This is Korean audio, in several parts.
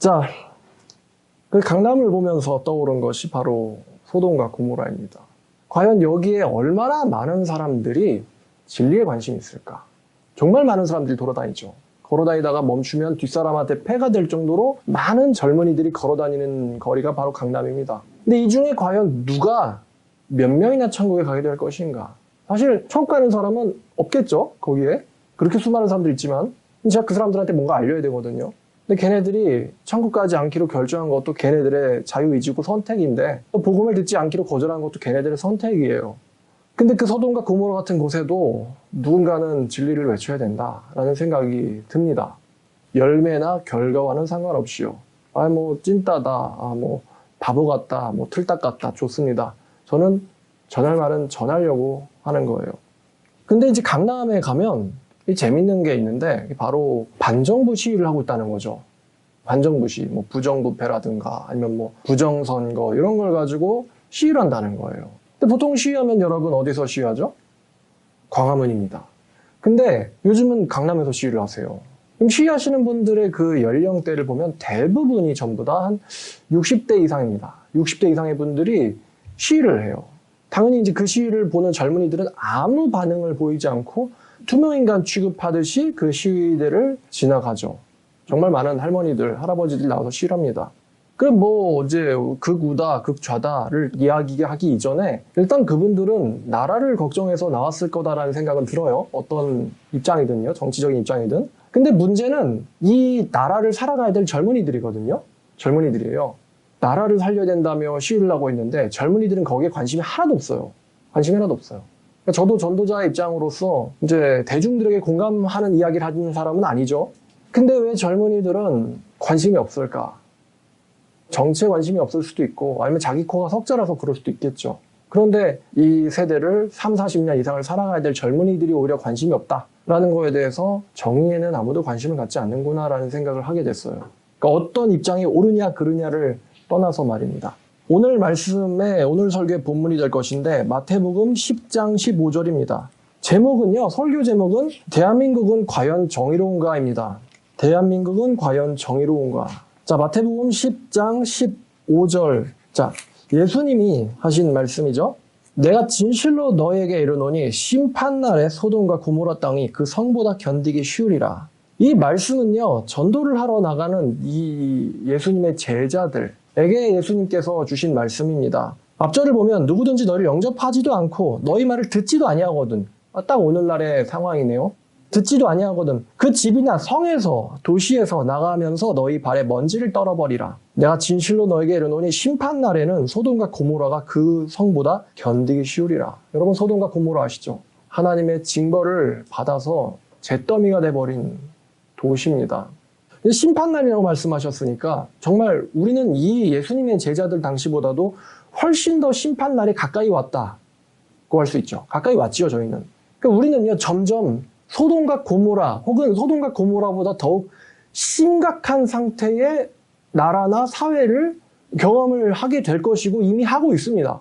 자, 그 강남을 보면서 떠오른 것이 바로 소돔과 고모라입니다. 과연 여기에 얼마나 많은 사람들이 진리에 관심이 있을까? 정말 많은 사람들이 돌아다니죠. 걸어다니다가 멈추면 뒷사람한테 폐가 될 정도로 많은 젊은이들이 걸어다니는 거리가 바로 강남입니다. 근데 이 중에 과연 누가 몇 명이나 천국에 가게 될 것인가? 사실 천국 가는 사람은 없겠죠, 거기에. 그렇게 수많은 사람들이 있지만 제가 그 사람들한테 뭔가 알려야 되거든요. 근데 걔네들이 천국 가지 않기로 결정한 것도 걔네들의 자유의지고 선택인데, 또 복음을 듣지 않기로 거절한 것도 걔네들의 선택이에요. 근데 그 소돔과 고모라 같은 곳에도 누군가는 진리를 외쳐야 된다라는 생각이 듭니다. 열매나 결과와는 상관없이요. 뭐 찐따다, 뭐 바보 같다, 뭐 틀딱 같다, 좋습니다. 저는 전할 말은 전하려고 하는 거예요. 근데 이제 강남에 가면 재밌는 게 있는데 바로 반정부 시위를 하고 있다는 거죠. 반정부 시위, 뭐 부정부패라든가 아니면 뭐 부정선거 이런 걸 가지고 시위를 한다는 거예요. 근데 보통 시위하면 여러분 어디서 시위하죠? 광화문입니다. 근데 요즘은 강남에서 시위를 하세요. 그럼 시위하시는 분들의 그 연령대를 보면 대부분이 전부 다 한 60대 이상입니다. 60대 이상의 분들이 시위를 해요. 당연히 이제 그 시위를 보는 젊은이들은 아무 반응을 보이지 않고 투명인간 취급하듯이 그 시위대를 지나가죠. 정말 많은 할머니들, 할아버지들이 나와서 시위를 합니다. 그럼 뭐 이제 극우다, 극좌다를 이야기하기 이전에 일단 그분들은 나라를 걱정해서 나왔을 거다라는 생각은 들어요. 어떤 입장이든요. 정치적인 입장이든. 근데 문제는 이 나라를 살아가야 될 젊은이들이거든요. 젊은이들이에요. 나라를 살려야 된다며 시위를 하고 있는데 젊은이들은 거기에 관심이 하나도 없어요. 관심이 하나도 없어요. 그러니까 저도 전도자의 입장으로서 이제 대중들에게 공감하는 이야기를 하는 사람은 아니죠. 근데 왜 젊은이들은 관심이 없을까? 정치에 관심이 없을 수도 있고 아니면 자기 코가 석자라서 그럴 수도 있겠죠. 그런데 이 세대를 3, 40년 이상을 살아가야 될 젊은이들이 오히려 관심이 없다라는 거에 대해서 정의에는 아무도 관심을 갖지 않는구나라는 생각을 하게 됐어요. 그러니까 어떤 입장이 옳으냐 그르냐를 떠나서 말입니다. 오늘 말씀에 오늘 설교의 본문이 될 것인데 마태복음 10장 15절입니다. 제목은요. 설교 제목은 대한민국은 과연 정의로운가입니다. 대한민국은 과연 정의로운가. 자, 마태복음 10장 15절. 자, 예수님이 하신 말씀이죠. 내가 진실로 너에게 이르노니 심판날에 소돔과 고모라 땅이 그 성보다 견디기 쉬우리라. 이 말씀은요. 전도를 하러 나가는 이 예수님의 제자들에게 예수님께서 주신 말씀입니다. 앞절을 보면 누구든지 너를 영접하지도 않고 너희 말을 듣지도 아니하거든. 딱 오늘날의 상황이네요. 듣지도 아니하거든. 그 집이나 성에서 도시에서 나가면서 너희 발에 먼지를 떨어버리라. 내가 진실로 너에게 이르노니 심판날에는 소돔과 고모라가 그 성보다 견디기 쉬우리라. 여러분 소돔과 고모라 아시죠? 하나님의 징벌을 받아서 잿더미가 돼버린 도시입니다. 심판날이라고 말씀하셨으니까 정말 우리는 이 예수님의 제자들 당시보다도 훨씬 더 심판날이 가까이 왔다고 할 수 있죠. 가까이 왔지요 저희는. 그러니까 우리는요 점점 소돔과 고모라 혹은 소돔과 고모라보다 더욱 심각한 상태의 나라나 사회를 경험을 하게 될 것이고 이미 하고 있습니다.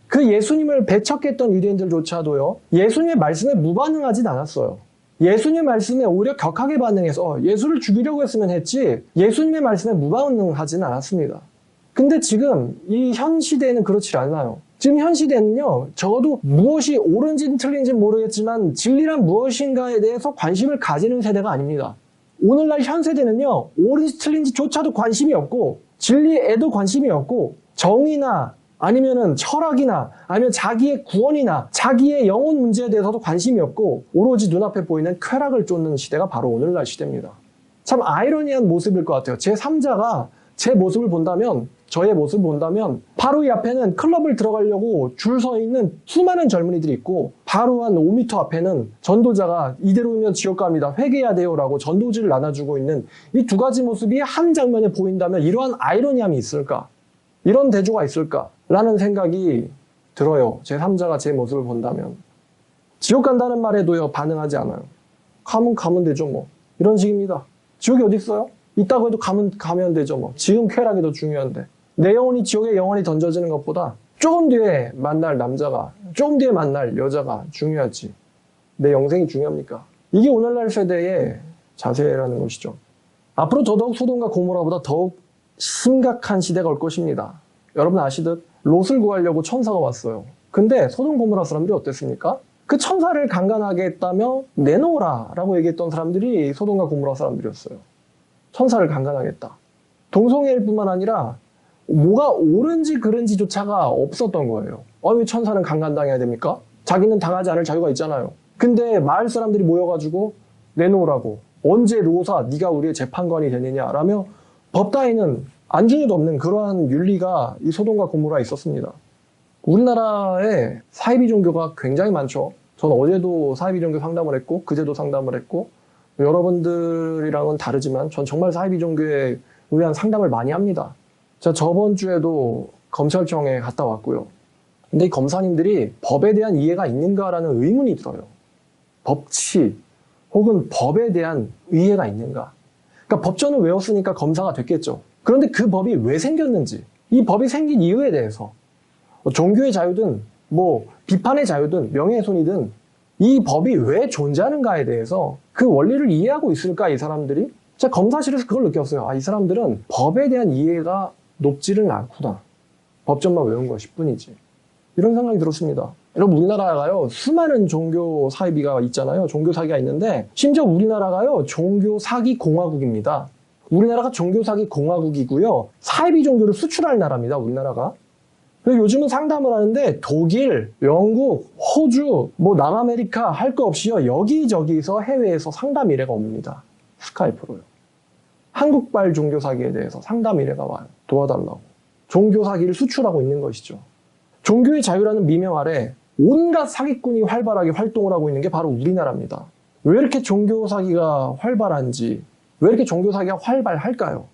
그 예수님을 배척했던 유대인들조차도요. 예수님의 말씀에 무반응하진 않았어요. 예수님의 말씀에 오히려 격하게 반응해서 예수를 죽이려고 했으면 했지 예수님의 말씀에 무반응하지는 않았습니다. 근데 지금 이 현 시대에는 그렇지 않아요. 지금 현 시대는요, 적어도 무엇이 옳은지는 틀린지는 모르겠지만 진리란 무엇인가에 대해서 관심을 가지는 세대가 아닙니다. 오늘날 현 세대는요, 옳은지 틀린지조차도 관심이 없고 진리에도 관심이 없고 정의나 아니면은 철학이나 아니면 자기의 구원이나 자기의 영혼 문제에 대해서도 관심이 없고 오로지 눈앞에 보이는 쾌락을 쫓는 시대가 바로 오늘날 시대입니다. 참 아이러니한 모습일 것 같아요. 제3자가 제 모습을 본다면 저의 모습을 본다면 바로 이 앞에는 클럽을 들어가려고 줄 서 있는 수많은 젊은이들이 있고 바로 한 5m 앞에는 전도자가 이대로면 지옥 갑니다. 회개해야 돼요 라고 전도지를 나눠주고 있는 이 두 가지 모습이 한 장면에 보인다면 이러한 아이러니함이 있을까? 이런 대조가 있을까? 라는 생각이 들어요. 제3자가 제 모습을 본다면. 지옥 간다는 말에도요 반응하지 않아요. 가면 되죠 뭐. 이런 식입니다. 지옥이 어디 있어요? 있다고 해도 가면 되죠 뭐. 지금 쾌락이 더 중요한데. 내 영혼이 지옥에 영원히 던져지는 것보다 조금 뒤에 만날 남자가, 조금 뒤에 만날 여자가 중요하지. 내 영생이 중요합니까? 이게 오늘날 세대의 자세라는 것이죠. 앞으로 더더욱 소돔과 고모라보다 더욱 심각한 시대가 올 것입니다. 여러분 아시듯 롯을 구하려고 천사가 왔어요. 근데 소돔 고모라 사람들이 어땠습니까? 그 천사를 강간하게 했다며 내놓으라 라고 얘기했던 사람들이 소돔과 고모라 사람들이었어요. 천사를 강간하겠다. 동성애일 뿐만 아니라 뭐가 옳은지 그른지조차가 없었던 거예요. 왜 천사는 강간당해야 됩니까? 자기는 당하지 않을 자유가 있잖아요. 근데 마을 사람들이 모여가지고 내놓으라고. 언제 롯아 네가 우리의 재판관이 되느냐라며 법 따위는 안중에도 없는 그러한 윤리가 이 소돔과 고모라에 있었습니다. 우리나라에 사이비 종교가 굉장히 많죠. 전 어제도 사이비 종교 상담을 했고 그제도 상담을 했고 여러분들이랑은 다르지만 전 정말 사이비 종교에 의한 상담을 많이 합니다. 제가 저번 주에도 검찰청에 갔다 왔고요. 근데 이 검사님들이 법에 대한 이해가 있는가라는 의문이 들어요. 법치 혹은 법에 대한 이해가 있는가. 그러니까 법전을 외웠으니까 검사가 됐겠죠. 그런데 그 법이 왜 생겼는지, 이 법이 생긴 이유에 대해서 종교의 자유든 비판의 자유든 명예훼손이든 이 법이 왜 존재하는가에 대해서 그 원리를 이해하고 있을까 이 사람들이? 제가 검사실에서 그걸 느꼈어요. 이 사람들은 법에 대한 이해가 높지는 않구나. 법전만 외운 것일 뿐이지. 이런 생각이 들었습니다. 여러분 우리나라가요 수많은 종교 사이비가 있잖아요. 종교 사기가 있는데 심지어 우리나라가요 종교 사기 공화국입니다. 우리나라가 종교 사기 공화국이고요. 사이비 종교를 수출할 나라입니다. 우리나라가. 그리고 요즘은 상담을 하는데 독일, 영국, 호주, 남아메리카 할 거 없이요. 여기저기서 해외에서 상담 의뢰가 옵니다. 스카이프로요. 한국발 종교 사기에 대해서 상담 의뢰가 와요. 도와달라고. 종교 사기를 수출하고 있는 것이죠. 종교의 자유라는 미명 아래 온갖 사기꾼이 활발하게 활동을 하고 있는 게 바로 우리나라입니다. 왜 이렇게 종교 사기가 활발한지, 왜 이렇게 종교 사기가 활발할까요?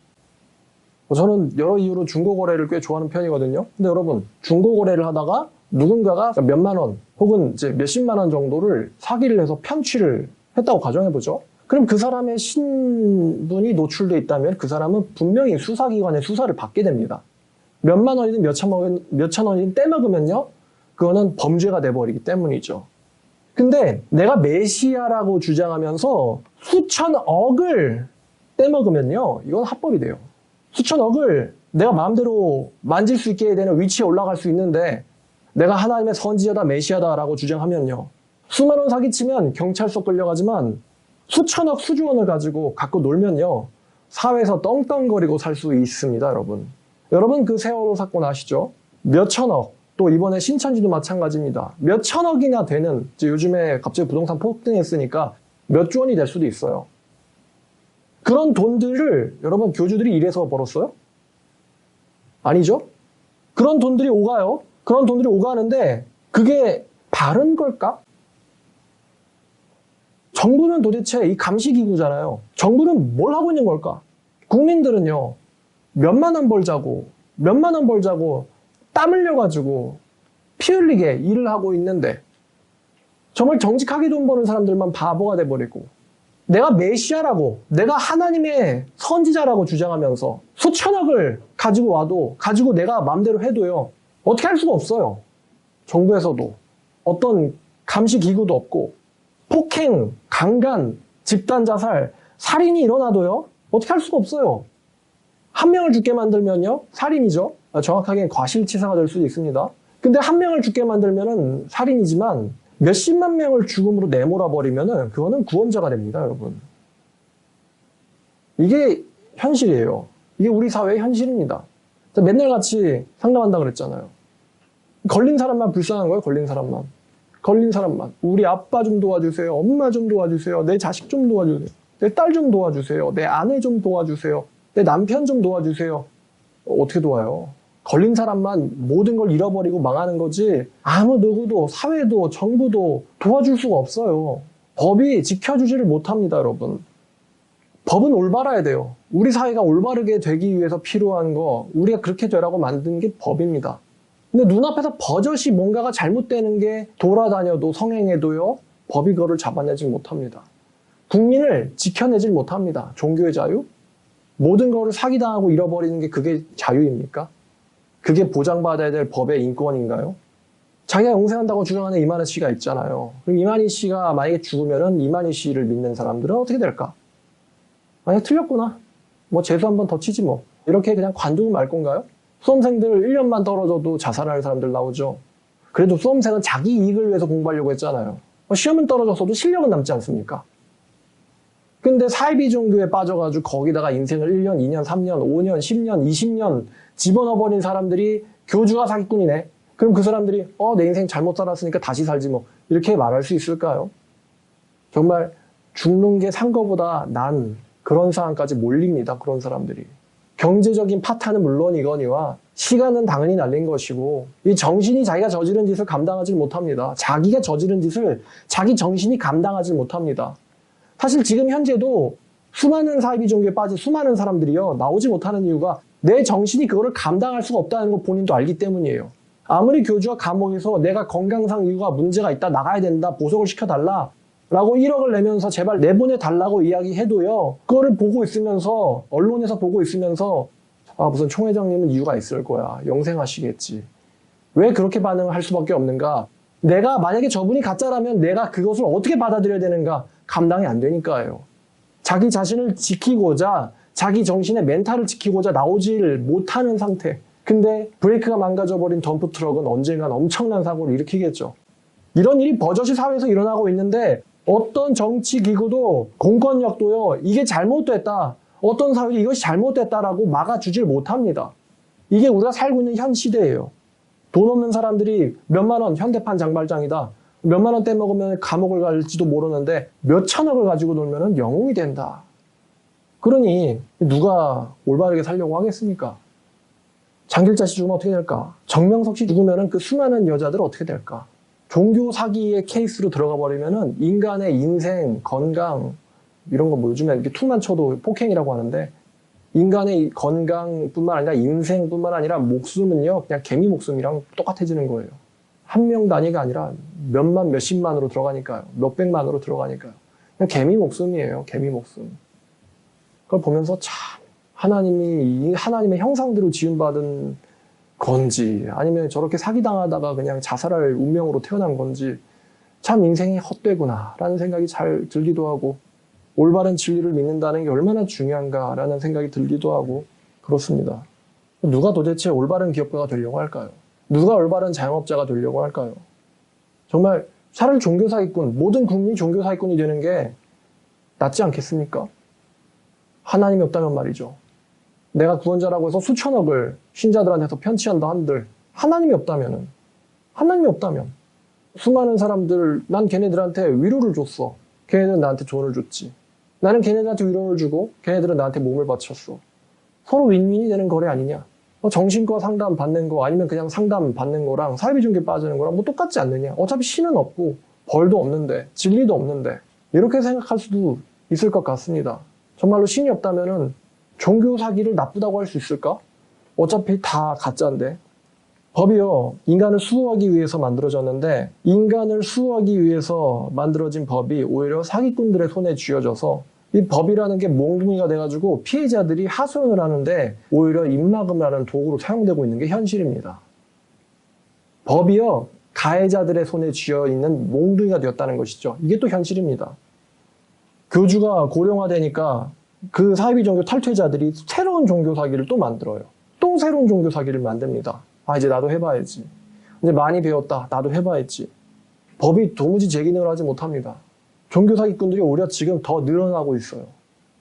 저는 여러 이유로 중고거래를 꽤 좋아하는 편이거든요. 근데 여러분, 중고거래를 하다가 누군가가 몇만 원 혹은 이제 몇십만 원 정도를 사기를 해서 편취를 했다고 가정해보죠. 그럼 그 사람의 신분이 노출돼 있다면 그 사람은 분명히 수사기관의 수사를 받게 됩니다. 몇만 원이든 몇천 원이든 떼먹으면요. 그거는 범죄가 돼버리기 때문이죠. 근데 내가 메시아라고 주장하면서 수천억을 떼먹으면요. 이건 합법이 돼요. 수천억을 내가 마음대로 만질 수 있게 되는 위치에 올라갈 수 있는데 내가 하나님의 선지자다 메시아다라고 주장하면요. 수만 원 사기치면 경찰서 끌려가지만 수천억 수조원을 가지고 갖고 놀면요. 사회에서 떵떵거리고 살 수 있습니다. 여러분 그 세월호 사건 아시죠? 몇천억, 또 이번에 신천지도 마찬가지입니다. 몇천억이나 되는, 요즘에 갑자기 부동산 폭등했으니까 몇 조 원이 될 수도 있어요. 그런 돈들을 여러분 교주들이 일해서 벌었어요? 아니죠? 그런 돈들이 오가요. 그런 돈들이 오가는데 그게 바른 걸까? 정부는 도대체 이 감시기구잖아요. 정부는 뭘 하고 있는 걸까? 국민들은요. 몇만 원 벌자고 땀 흘려가지고 피 흘리게 일을 하고 있는데 정말 정직하게 돈 버는 사람들만 바보가 돼버리고 내가 메시아라고, 내가 하나님의 선지자라고 주장하면서 수천억을 가지고 와도, 가지고 내가 마음대로 해도요, 어떻게 할 수가 없어요. 정부에서도. 어떤 감시기구도 없고, 폭행, 강간, 집단자살, 살인이 일어나도요, 어떻게 할 수가 없어요. 한 명을 죽게 만들면요, 살인이죠. 정확하게 과실치사가 될 수도 있습니다. 근데 한 명을 죽게 만들면은 살인이지만, 몇십만 명을 죽음으로 내몰아버리면은 그거는 구원자가 됩니다, 여러분. 이게 현실이에요. 이게 우리 사회의 현실입니다. 맨날 같이 상담한다 그랬잖아요. 걸린 사람만 불쌍한 거예요, 걸린 사람만. 우리 아빠 좀 도와주세요. 엄마 좀 도와주세요. 내 자식 좀 도와주세요. 내 딸 좀 도와주세요. 내 아내 좀 도와주세요. 내 남편 좀 도와주세요. 어떻게 도와요? 걸린 사람만 모든 걸 잃어버리고 망하는 거지 아무 누구도 사회도 정부도 도와줄 수가 없어요. 법이 지켜주지를 못합니다, 여러분. 법은 올바라야 돼요. 우리 사회가 올바르게 되기 위해서 필요한 거 우리가 그렇게 되라고 만든 게 법입니다. 근데 눈앞에서 버젓이 뭔가가 잘못되는 게 돌아다녀도 성행해도요. 법이 그거를 잡아내지 못합니다. 국민을 지켜내지 못합니다. 종교의 자유? 모든 거를 사기당하고 잃어버리는 게 그게 자유입니까? 그게 보장받아야 될 법의 인권인가요? 자기가 영생한다고 주장하는 이만희 씨가 있잖아요. 그럼 이만희 씨가 만약에 죽으면은 이만희 씨를 믿는 사람들은 어떻게 될까? 만약에 틀렸구나. 뭐 재수 한 번 더 치지 뭐. 이렇게 그냥 관두고 말 건가요? 수험생들 1년만 떨어져도 자살하는 사람들 나오죠. 그래도 수험생은 자기 이익을 위해서 공부하려고 했잖아요. 시험은 떨어졌어도 실력은 남지 않습니까? 근데 사이비 종교에 빠져가지고 거기다가 인생을 1년, 2년, 3년, 5년, 10년, 20년 집어넣어버린 사람들이 교주가 사기꾼이네. 그럼 그 사람들이 내 인생 잘못 살았으니까 다시 살지 뭐 이렇게 말할 수 있을까요? 정말 죽는 게 산 거보다 난 그런 상황까지 몰립니다. 그런 사람들이. 경제적인 파탄은 물론이거니와 시간은 당연히 날린 것이고 이 정신이 자기가 저지른 짓을 감당하지 못합니다. 자기가 저지른 짓을 자기 정신이 감당하지 못합니다. 사실 지금 현재도 수많은 사이비 종교에 빠진 수많은 사람들이요 나오지 못하는 이유가 내 정신이 그거를 감당할 수가 없다는 걸 본인도 알기 때문이에요. 아무리 교주가 감옥에서 내가 건강상 이유가 문제가 있다 나가야 된다 보석을 시켜달라 라고 1억을 내면서 제발 내보내달라고 이야기해도요 그거를 보고 있으면서 언론에서 보고 있으면서 무슨 총회장님은 이유가 있을 거야 영생하시겠지 왜 그렇게 반응을 할 수밖에 없는가. 내가 만약에 저분이 가짜라면 내가 그것을 어떻게 받아들여야 되는가 감당이 안 되니까요. 자기 자신을 지키고자 자기 정신의 멘탈을 지키고자 나오질 못하는 상태. 근데 브레이크가 망가져버린 덤프트럭은 언젠간 엄청난 사고를 일으키겠죠. 이런 일이 버젓이 사회에서 일어나고 있는데 어떤 정치기구도 공권력도요 이게 잘못됐다 어떤 사회도 이것이 잘못됐다라고 막아주질 못합니다. 이게 우리가 살고 있는 현 시대예요. 돈 없는 사람들이 몇만 원 현대판 장발장이다 몇만 원 떼먹으면 감옥을 갈지도 모르는데 몇 천억을 가지고 놀면 영웅이 된다. 그러니 누가 올바르게 살려고 하겠습니까? 장길자 씨 죽으면 어떻게 될까? 정명석 씨 죽으면 그 수많은 여자들 어떻게 될까? 종교 사기의 케이스로 들어가 버리면은 인간의 인생, 건강 이런 거 뭐 요즘에 이렇게 툭만 쳐도 폭행이라고 하는데 인간의 건강뿐만 아니라 인생뿐만 아니라 목숨은요 그냥 개미 목숨이랑 똑같아지는 거예요. 한 명 단위가 아니라 몇만 몇십만으로 들어가니까요. 몇백만으로 들어가니까요. 그냥 개미 목숨이에요. 개미 목숨. 그걸 보면서 참 하나님이 하나님의 형상대로 지음받은 건지 아니면 저렇게 사기당하다가 그냥 자살할 운명으로 태어난 건지 참 인생이 헛되구나 라는 생각이 잘 들기도 하고 올바른 진리를 믿는다는 게 얼마나 중요한가 라는 생각이 들기도 하고 그렇습니다. 누가 도대체 올바른 기업가가 되려고 할까요? 누가 올바른 자영업자가 되려고 할까요? 정말 차라리 종교사기꾼, 모든 국민이 종교사기꾼이 되는 게 낫지 않겠습니까? 하나님이 없다면 말이죠. 내가 구원자라고 해서 수천억을 신자들한테서 편취한다 한들 하나님이 없다면 수많은 사람들 난 걔네들한테 위로를 줬어. 걔네들은 나한테 돈을 줬지. 나는 걔네들한테 위로를 주고 걔네들은 나한테 몸을 바쳤어. 서로 윈윈이 되는 거래 아니냐. 정신과 상담 받는 거 아니면 그냥 상담 받는 거랑 사이비 종교에 빠지는 거랑 뭐 똑같지 않느냐. 어차피 신은 없고 벌도 없는데 진리도 없는데 이렇게 생각할 수도 있을 것 같습니다. 정말로 신이 없다면은 종교 사기를 나쁘다고 할 수 있을까? 어차피 다 가짜인데. 법이요, 인간을 수호하기 위해서 만들어졌는데 인간을 수호하기 위해서 만들어진 법이 오히려 사기꾼들의 손에 쥐어져서 이 법이라는 게 몽둥이가 돼가지고 피해자들이 하소연을 하는데 오히려 입막음이라는 도구로 사용되고 있는 게 현실입니다. 법이요, 가해자들의 손에 쥐어있는 몽둥이가 되었다는 것이죠. 이게 또 현실입니다. 교주가 고령화되니까 그 사이비 종교 탈퇴자들이 새로운 종교 사기를 또 만들어요. 또 새로운 종교 사기를 만듭니다. 이제 나도 해봐야지. 이제 많이 배웠다. 나도 해봐야지. 법이 도무지 제 기능을 하지 못합니다. 종교 사기꾼들이 오히려 지금 더 늘어나고 있어요.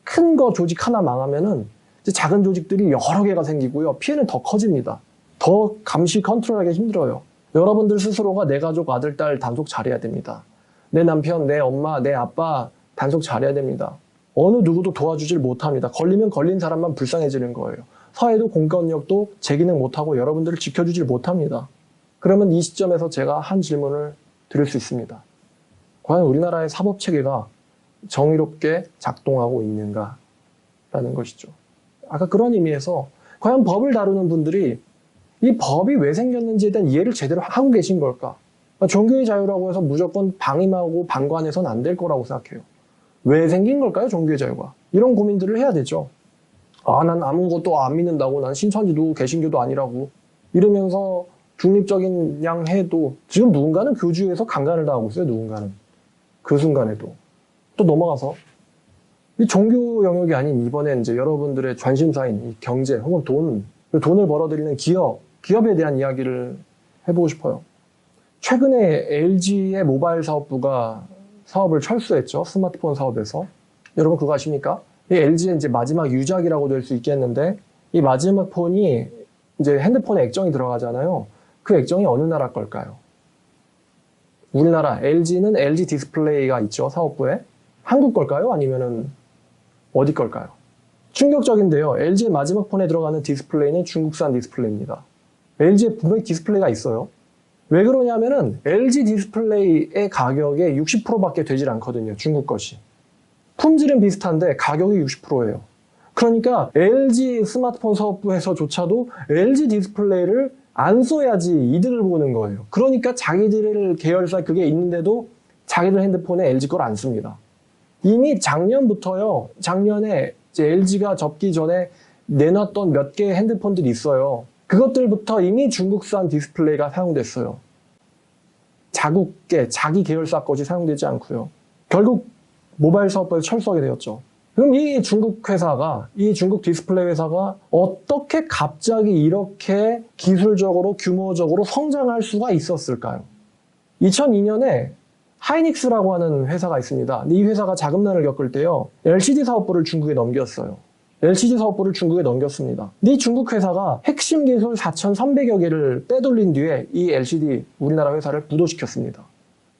큰 거 조직 하나 망하면은 이제 작은 조직들이 여러 개가 생기고요. 피해는 더 커집니다. 더 감시 컨트롤하기 힘들어요. 여러분들 스스로가 내 가족, 아들, 딸 단속 잘해야 됩니다. 내 남편, 내 엄마, 내 아빠 단속 잘해야 됩니다. 어느 누구도 도와주질 못합니다. 걸리면 걸린 사람만 불쌍해지는 거예요. 사회도 공권력도 제 기능 못하고 여러분들을 지켜주질 못합니다. 그러면 이 시점에서 제가 한 질문을 드릴 수 있습니다. 과연 우리나라의 사법체계가 정의롭게 작동하고 있는가라는 것이죠. 아까 그런 의미에서 과연 법을 다루는 분들이 이 법이 왜 생겼는지에 대한 이해를 제대로 하고 계신 걸까? 종교의 자유라고 해서 무조건 방임하고 방관해서는 안 될 거라고 생각해요. 왜 생긴 걸까요, 종교의 자유가? 이런 고민들을 해야 되죠. 난 아무것도 안 믿는다고, 난 신천지도 개신교도 아니라고 이러면서 중립적인 양 해도 지금 누군가는 교주에서 강간을 당하고 있어요, 누군가는. 그 순간에도. 또 넘어가서 이 종교 영역이 아닌 이번에 이제 여러분들의 관심사인 이 경제 혹은 돈을 벌어들이는 기업에 대한 이야기를 해보고 싶어요. 최근에 LG의 모바일 사업부가 사업을 철수했죠. 스마트폰 사업에서. 여러분 그거 아십니까? 이 LG의 이제 마지막 유작이라고 될 수 있겠는데 이 마지막 폰이 이제 핸드폰에 액정이 들어가잖아요. 그 액정이 어느 나라 걸까요? 우리나라 LG는 LG 디스플레이가 있죠. 사업부에. 한국 걸까요? 아니면은 어디 걸까요? 충격적인데요. LG의 마지막 폰에 들어가는 디스플레이는 중국산 디스플레이입니다. LG에 분명히 디스플레이가 있어요. 왜 그러냐면은 LG 디스플레이의 가격의 60%밖에 되질 않거든요. 중국 것이. 품질은 비슷한데 가격이 60%예요. 그러니까 LG 스마트폰 사업부에서조차도 LG 디스플레이를 안 써야지 이득을 보는 거예요. 그러니까 자기들 계열사 그게 있는데도 자기들 핸드폰에 LG 걸 안 씁니다. 이미 작년부터요. 작년에 이제 LG가 접기 전에 내놨던 몇 개의 핸드폰들이 있어요. 그것들부터 이미 중국산 디스플레이가 사용됐어요. 자기 계열사 것이 사용되지 않고요. 결국 모바일 사업부에서 철수하게 되었죠. 그럼 이 중국 디스플레이 회사가 어떻게 갑자기 이렇게 기술적으로 규모적으로 성장할 수가 있었을까요? 2002년에 하이닉스라고 하는 회사가 있습니다. 이 회사가 자금난을 겪을 때요. LCD 사업부를 중국에 넘겼어요. LCD 사업부를 중국에 넘겼습니다. 이 중국 회사가 핵심 기술 4,300여 개를 빼돌린 뒤에 이 LCD 우리나라 회사를 부도시켰습니다.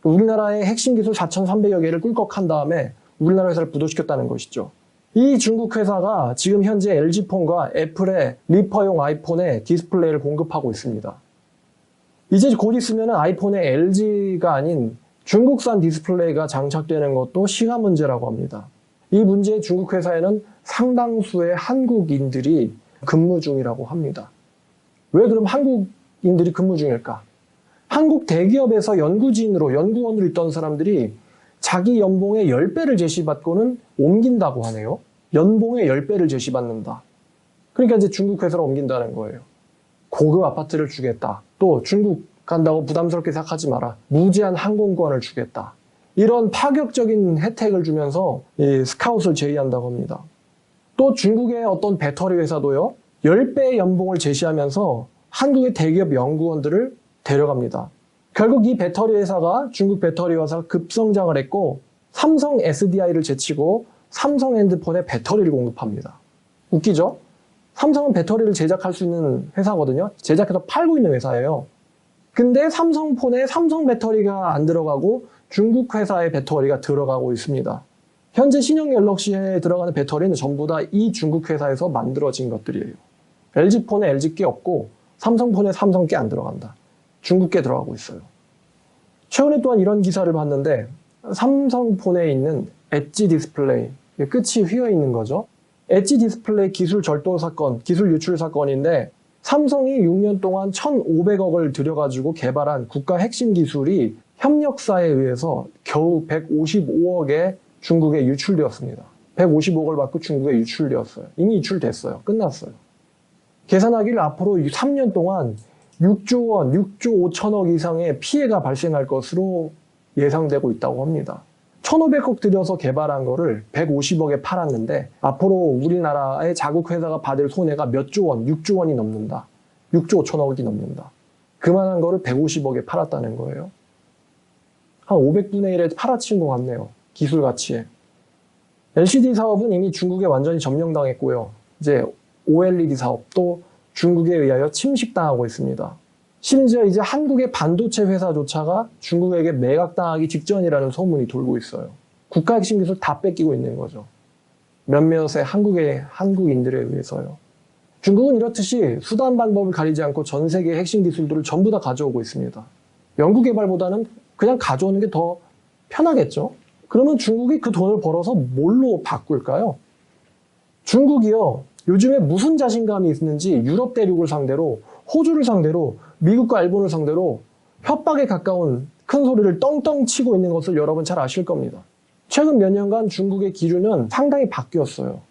우리나라의 핵심 기술 4,300여 개를 꿀꺽한 다음에 우리나라 회사를 부도시켰다는 것이죠. 이 중국 회사가 지금 현재 LG폰과 애플의 리퍼용 아이폰에 디스플레이를 공급하고 있습니다. 이제 곧 있으면 아이폰에 LG가 아닌 중국산 디스플레이가 장착되는 것도 시간 문제라고 합니다. 이 문제에 중국 회사에는 상당수의 한국인들이 근무 중이라고 합니다. 왜 그럼 한국인들이 근무 중일까? 한국 대기업에서 연구원으로 있던 사람들이 자기 연봉의 10배를 제시받고는 옮긴다고 하네요. 연봉의 10배를 제시받는다. 그러니까 이제 중국 회사로 옮긴다는 거예요. 고급 아파트를 주겠다. 또 중국 간다고 부담스럽게 생각하지 마라. 무제한 항공권을 주겠다. 이런 파격적인 혜택을 주면서 이 스카웃을 제의한다고 합니다. 또 중국의 어떤 배터리 회사도요. 10배의 연봉을 제시하면서 한국의 대기업 연구원들을 데려갑니다. 결국 이 배터리 회사가 중국 배터리 회사가 급성장을 했고 삼성 SDI를 제치고 삼성 핸드폰에 배터리를 공급합니다. 웃기죠? 삼성은 배터리를 제작할 수 있는 회사거든요. 제작해서 팔고 있는 회사예요. 근데 삼성폰에 삼성 배터리가 안 들어가고 중국 회사의 배터리가 들어가고 있습니다. 현재 신형 갤럭시에 들어가는 배터리는 전부 다 이 중국 회사에서 만들어진 것들이에요. LG폰에 LG 게 없고 삼성폰에 삼성 게 안 들어간다. 중국 게 들어가고 있어요. 최근에 또한 이런 기사를 봤는데 삼성폰에 있는 엣지 디스플레이, 끝이 휘어 있는 거죠. 엣지 디스플레이 기술 절도 사건, 기술 유출 사건인데 삼성이 6년 동안 1,500억을 들여가지고 개발한 국가 핵심 기술이 협력사에 의해서 겨우 155억에 중국에 유출되었습니다. 155억을 받고 중국에 유출되었어요. 이미 유출됐어요. 끝났어요. 계산하기를 앞으로 3년 동안 6조 원, 6조 5천억 이상의 피해가 발생할 것으로 예상되고 있다고 합니다. 1,500억 들여서 개발한 거를 150억에 팔았는데 앞으로 우리나라의 자국 회사가 받을 손해가 몇 조 원, 6조 원이 넘는다. 6조 5천억이 넘는다. 그만한 거를 150억에 팔았다는 거예요. 한 500분의 1에 팔아치운 것 같네요. 기술 가치에. LCD 사업은 이미 중국에 완전히 점령당했고요. 이제 OLED 사업도 중국에 의하여 침식당하고 있습니다. 심지어 이제 한국의 반도체 회사조차가 중국에게 매각당하기 직전이라는 소문이 돌고 있어요. 국가 핵심 기술 다 뺏기고 있는 거죠. 몇몇의 한국인들에 의해서요. 중국은 이렇듯이 수단 방법을 가리지 않고 전 세계의 핵심 기술들을 전부 다 가져오고 있습니다. 연구개발보다는 그냥 가져오는 게 더 편하겠죠. 그러면 중국이 그 돈을 벌어서 뭘로 바꿀까요? 중국이요. 요즘에 무슨 자신감이 있는지 유럽 대륙을 상대로, 호주를 상대로, 미국과 일본을 상대로 협박에 가까운 큰 소리를 떵떵 치고 있는 것을 여러분 잘 아실 겁니다. 최근 몇 년간 중국의 기류는 상당히 바뀌었어요.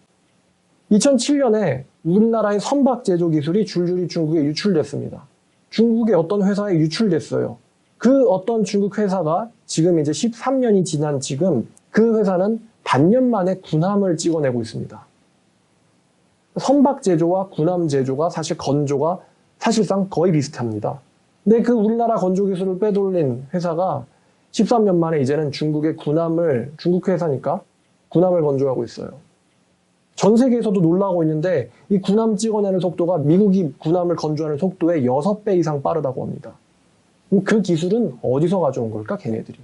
2007년에 우리나라의 선박 제조 기술이 줄줄이 중국에 유출됐습니다. 중국의 어떤 회사에 유출됐어요. 그 어떤 중국 회사가 지금 이제 13년이 지난 지금 그 회사는 반년 만에 군함을 찍어내고 있습니다. 선박 제조와 군함 제조가 사실 건조가 사실상 거의 비슷합니다. 근데 그 우리나라 건조 기술을 빼돌린 회사가 13년 만에 이제는 중국의 군함을, 중국 회사니까 군함을 건조하고 있어요. 전 세계에서도 놀라고 있는데 이 군함 찍어내는 속도가 미국이 군함을 건조하는 속도의 6배 이상 빠르다고 합니다. 그 기술은 어디서 가져온 걸까, 걔네들이?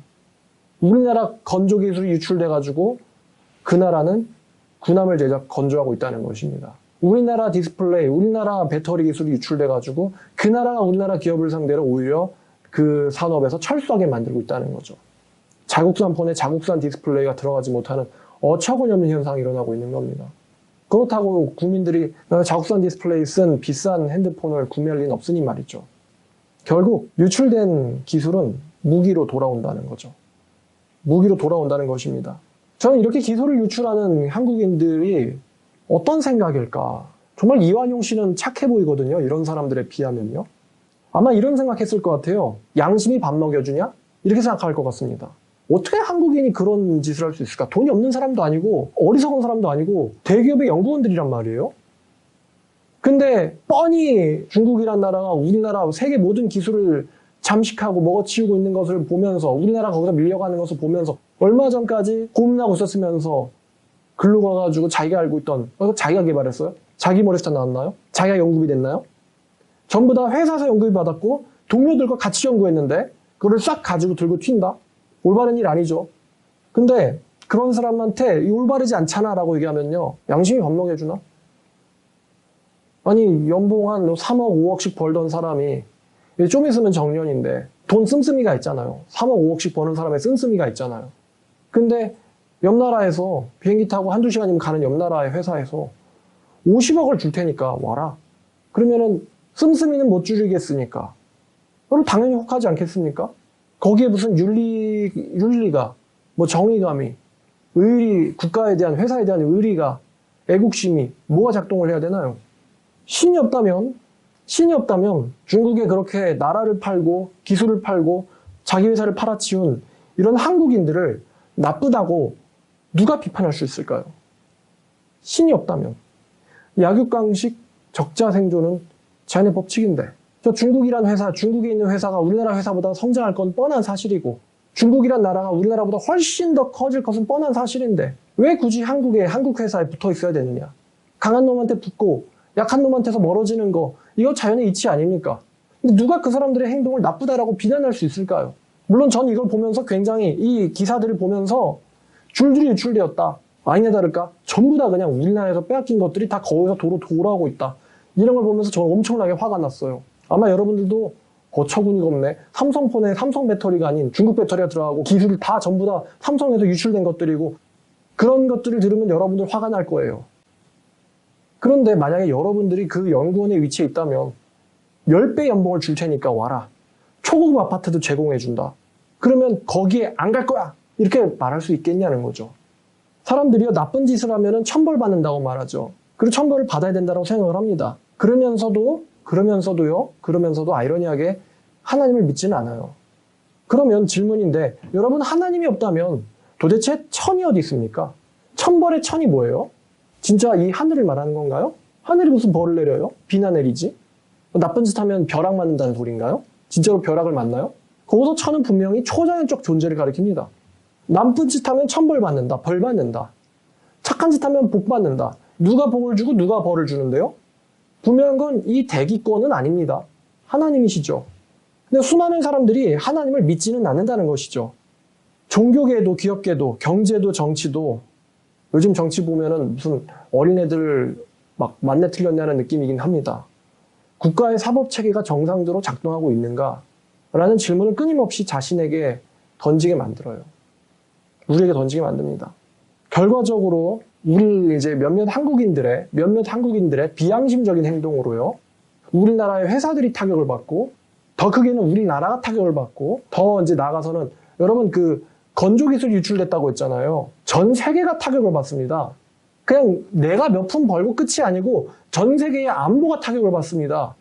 우리나라 건조 기술이 유출돼가지고 그 나라는 군함을 건조하고 있다는 것입니다. 우리나라 디스플레이, 우리나라 배터리 기술이 유출돼가지고 그 나라가 우리나라 기업을 상대로 오히려 그 산업에서 철수하게 만들고 있다는 거죠. 자국산 폰에 자국산 디스플레이가 들어가지 못하는 어처구니없는 현상이 일어나고 있는 겁니다. 그렇다고 국민들이 자국산 디스플레이 쓴 비싼 핸드폰을 구매할 리는 없으니 말이죠. 결국 유출된 기술은 무기로 돌아온다는 거죠. 무기로 돌아온다는 것입니다. 저는 이렇게 기술을 유출하는 한국인들이 어떤 생각일까? 정말 이완용 씨는 착해 보이거든요. 이런 사람들에 비하면요. 아마 이런 생각했을 것 같아요. 양심이 밥 먹여주냐? 이렇게 생각할 것 같습니다. 어떻게 한국인이 그런 짓을 할 수 있을까? 돈이 없는 사람도 아니고 어리석은 사람도 아니고 대기업의 연구원들이란 말이에요. 근데 뻔히 중국이란 나라가 우리나라 세계 모든 기술을 잠식하고 먹어치우고 있는 것을 보면서 우리나라 거기서 밀려가는 것을 보면서 얼마 전까지 고민하고 있었으면서 글로 가가지고 자기가 알고 있던 자기가 개발했어요? 자기 머리에서 나왔나요? 자기가 연구비 냈나요? 전부 다 회사에서 연구비 받았고 동료들과 같이 연구했는데 그걸 싹 가지고 들고 튄다? 올바른 일 아니죠. 근데 그런 사람한테 이 올바르지 않잖아 라고 얘기하면요. 양심이 밥 먹여주나? 아니 연봉 한 3억 5억씩 벌던 사람이 좀 있으면 정년인데 돈 씀씀이가 있잖아요. 3억 5억씩 버는 사람의 씀씀이가 있잖아요. 근데 옆 나라에서 비행기 타고 한두 시간이면 가는 옆 나라의 회사에서 50억을 줄 테니까 와라. 그러면은 씀씀이는 못 줄이겠으니까. 그럼 당연히 혹하지 않겠습니까? 거기에 무슨 윤리가, 뭐 정의감이, 의리, 국가에 대한, 회사에 대한 의리가, 애국심이 뭐가 작동을 해야 되나요? 신이 없다면 중국에 그렇게 나라를 팔고 기술을 팔고 자기 회사를 팔아치운 이런 한국인들을 나쁘다고 누가 비판할 수 있을까요? 신이 없다면. 약육강식 적자생존은 자연의 법칙인데 저 중국이란 회사, 중국에 있는 회사가 우리나라 회사보다 성장할 건 뻔한 사실이고 중국이란 나라가 우리나라보다 훨씬 더 커질 것은 뻔한 사실인데 왜 굳이 한국 회사에 붙어 있어야 되느냐? 강한 놈한테 붙고 약한 놈한테서 멀어지는 거 이거 자연의 이치 아닙니까? 근데 누가 그 사람들의 행동을 나쁘다라고 비난할 수 있을까요? 물론 전 이걸 보면서 굉장히 이 기사들을 보면서 줄줄이 유출되었다. 아니나 다를까? 전부 다 그냥 우리나라에서 빼앗긴 것들이 다 거기서 도로 돌아오고 있다. 이런 걸 보면서 저는 엄청나게 화가 났어요. 아마 여러분들도 어처구니가 없네. 삼성폰에 삼성 배터리가 아닌 중국 배터리가 들어가고 기술이 다 전부 다 삼성에서 유출된 것들이고 그런 것들을 들으면 여러분들 화가 날 거예요. 그런데 만약에 여러분들이 그 연구원의 위치에 있다면 10배 연봉을 줄 테니까 와라. 초고급 아파트도 제공해준다. 그러면 거기에 안 갈 거야. 이렇게 말할 수 있겠냐는 거죠. 사람들이요 나쁜 짓을 하면 천벌받는다고 말하죠. 그리고 천벌을 받아야 된다고 생각을 합니다. 그러면서도 아이러니하게 하나님을 믿지는 않아요. 그러면 질문인데 여러분 하나님이 없다면 도대체 천이 어디 있습니까? 천벌의 천이 뭐예요? 진짜 이 하늘을 말하는 건가요? 하늘이 무슨 벌을 내려요? 비나 내리지? 나쁜 짓 하면 벼락 맞는다는 소린가요? 진짜로 벼락을 맞나요? 거기서 천은 분명히 초자연적 존재를 가리킵니다. 나쁜 짓 하면 천벌 받는다, 벌 받는다. 착한 짓 하면 복 받는다. 누가 복을 주고 누가 벌을 주는데요? 분명한 건 이 대기권은 아닙니다. 하나님이시죠. 근데 수많은 사람들이 하나님을 믿지는 않는다는 것이죠. 종교계도 기업계도 경제도 정치도 요즘 정치 보면은 무슨 어린애들 막 맞네 틀렸냐는 느낌이긴 합니다. 국가의 사법체계가 정상적으로 작동하고 있는가? 라는 질문을 끊임없이 자신에게 던지게 만들어요. 우리에게 던지게 만듭니다. 결과적으로 우리 이제 몇몇 한국인들의 비양심적인 행동으로요. 우리나라의 회사들이 타격을 받고 더 크게는 우리나라가 타격을 받고 더 이제 나아가서는 여러분 그 건조기술이 유출됐다고 했잖아요. 전 세계가 타격을 받습니다. 그냥 내가 몇 푼 벌고 끝이 아니고 전 세계의 안보가 타격을 받습니다.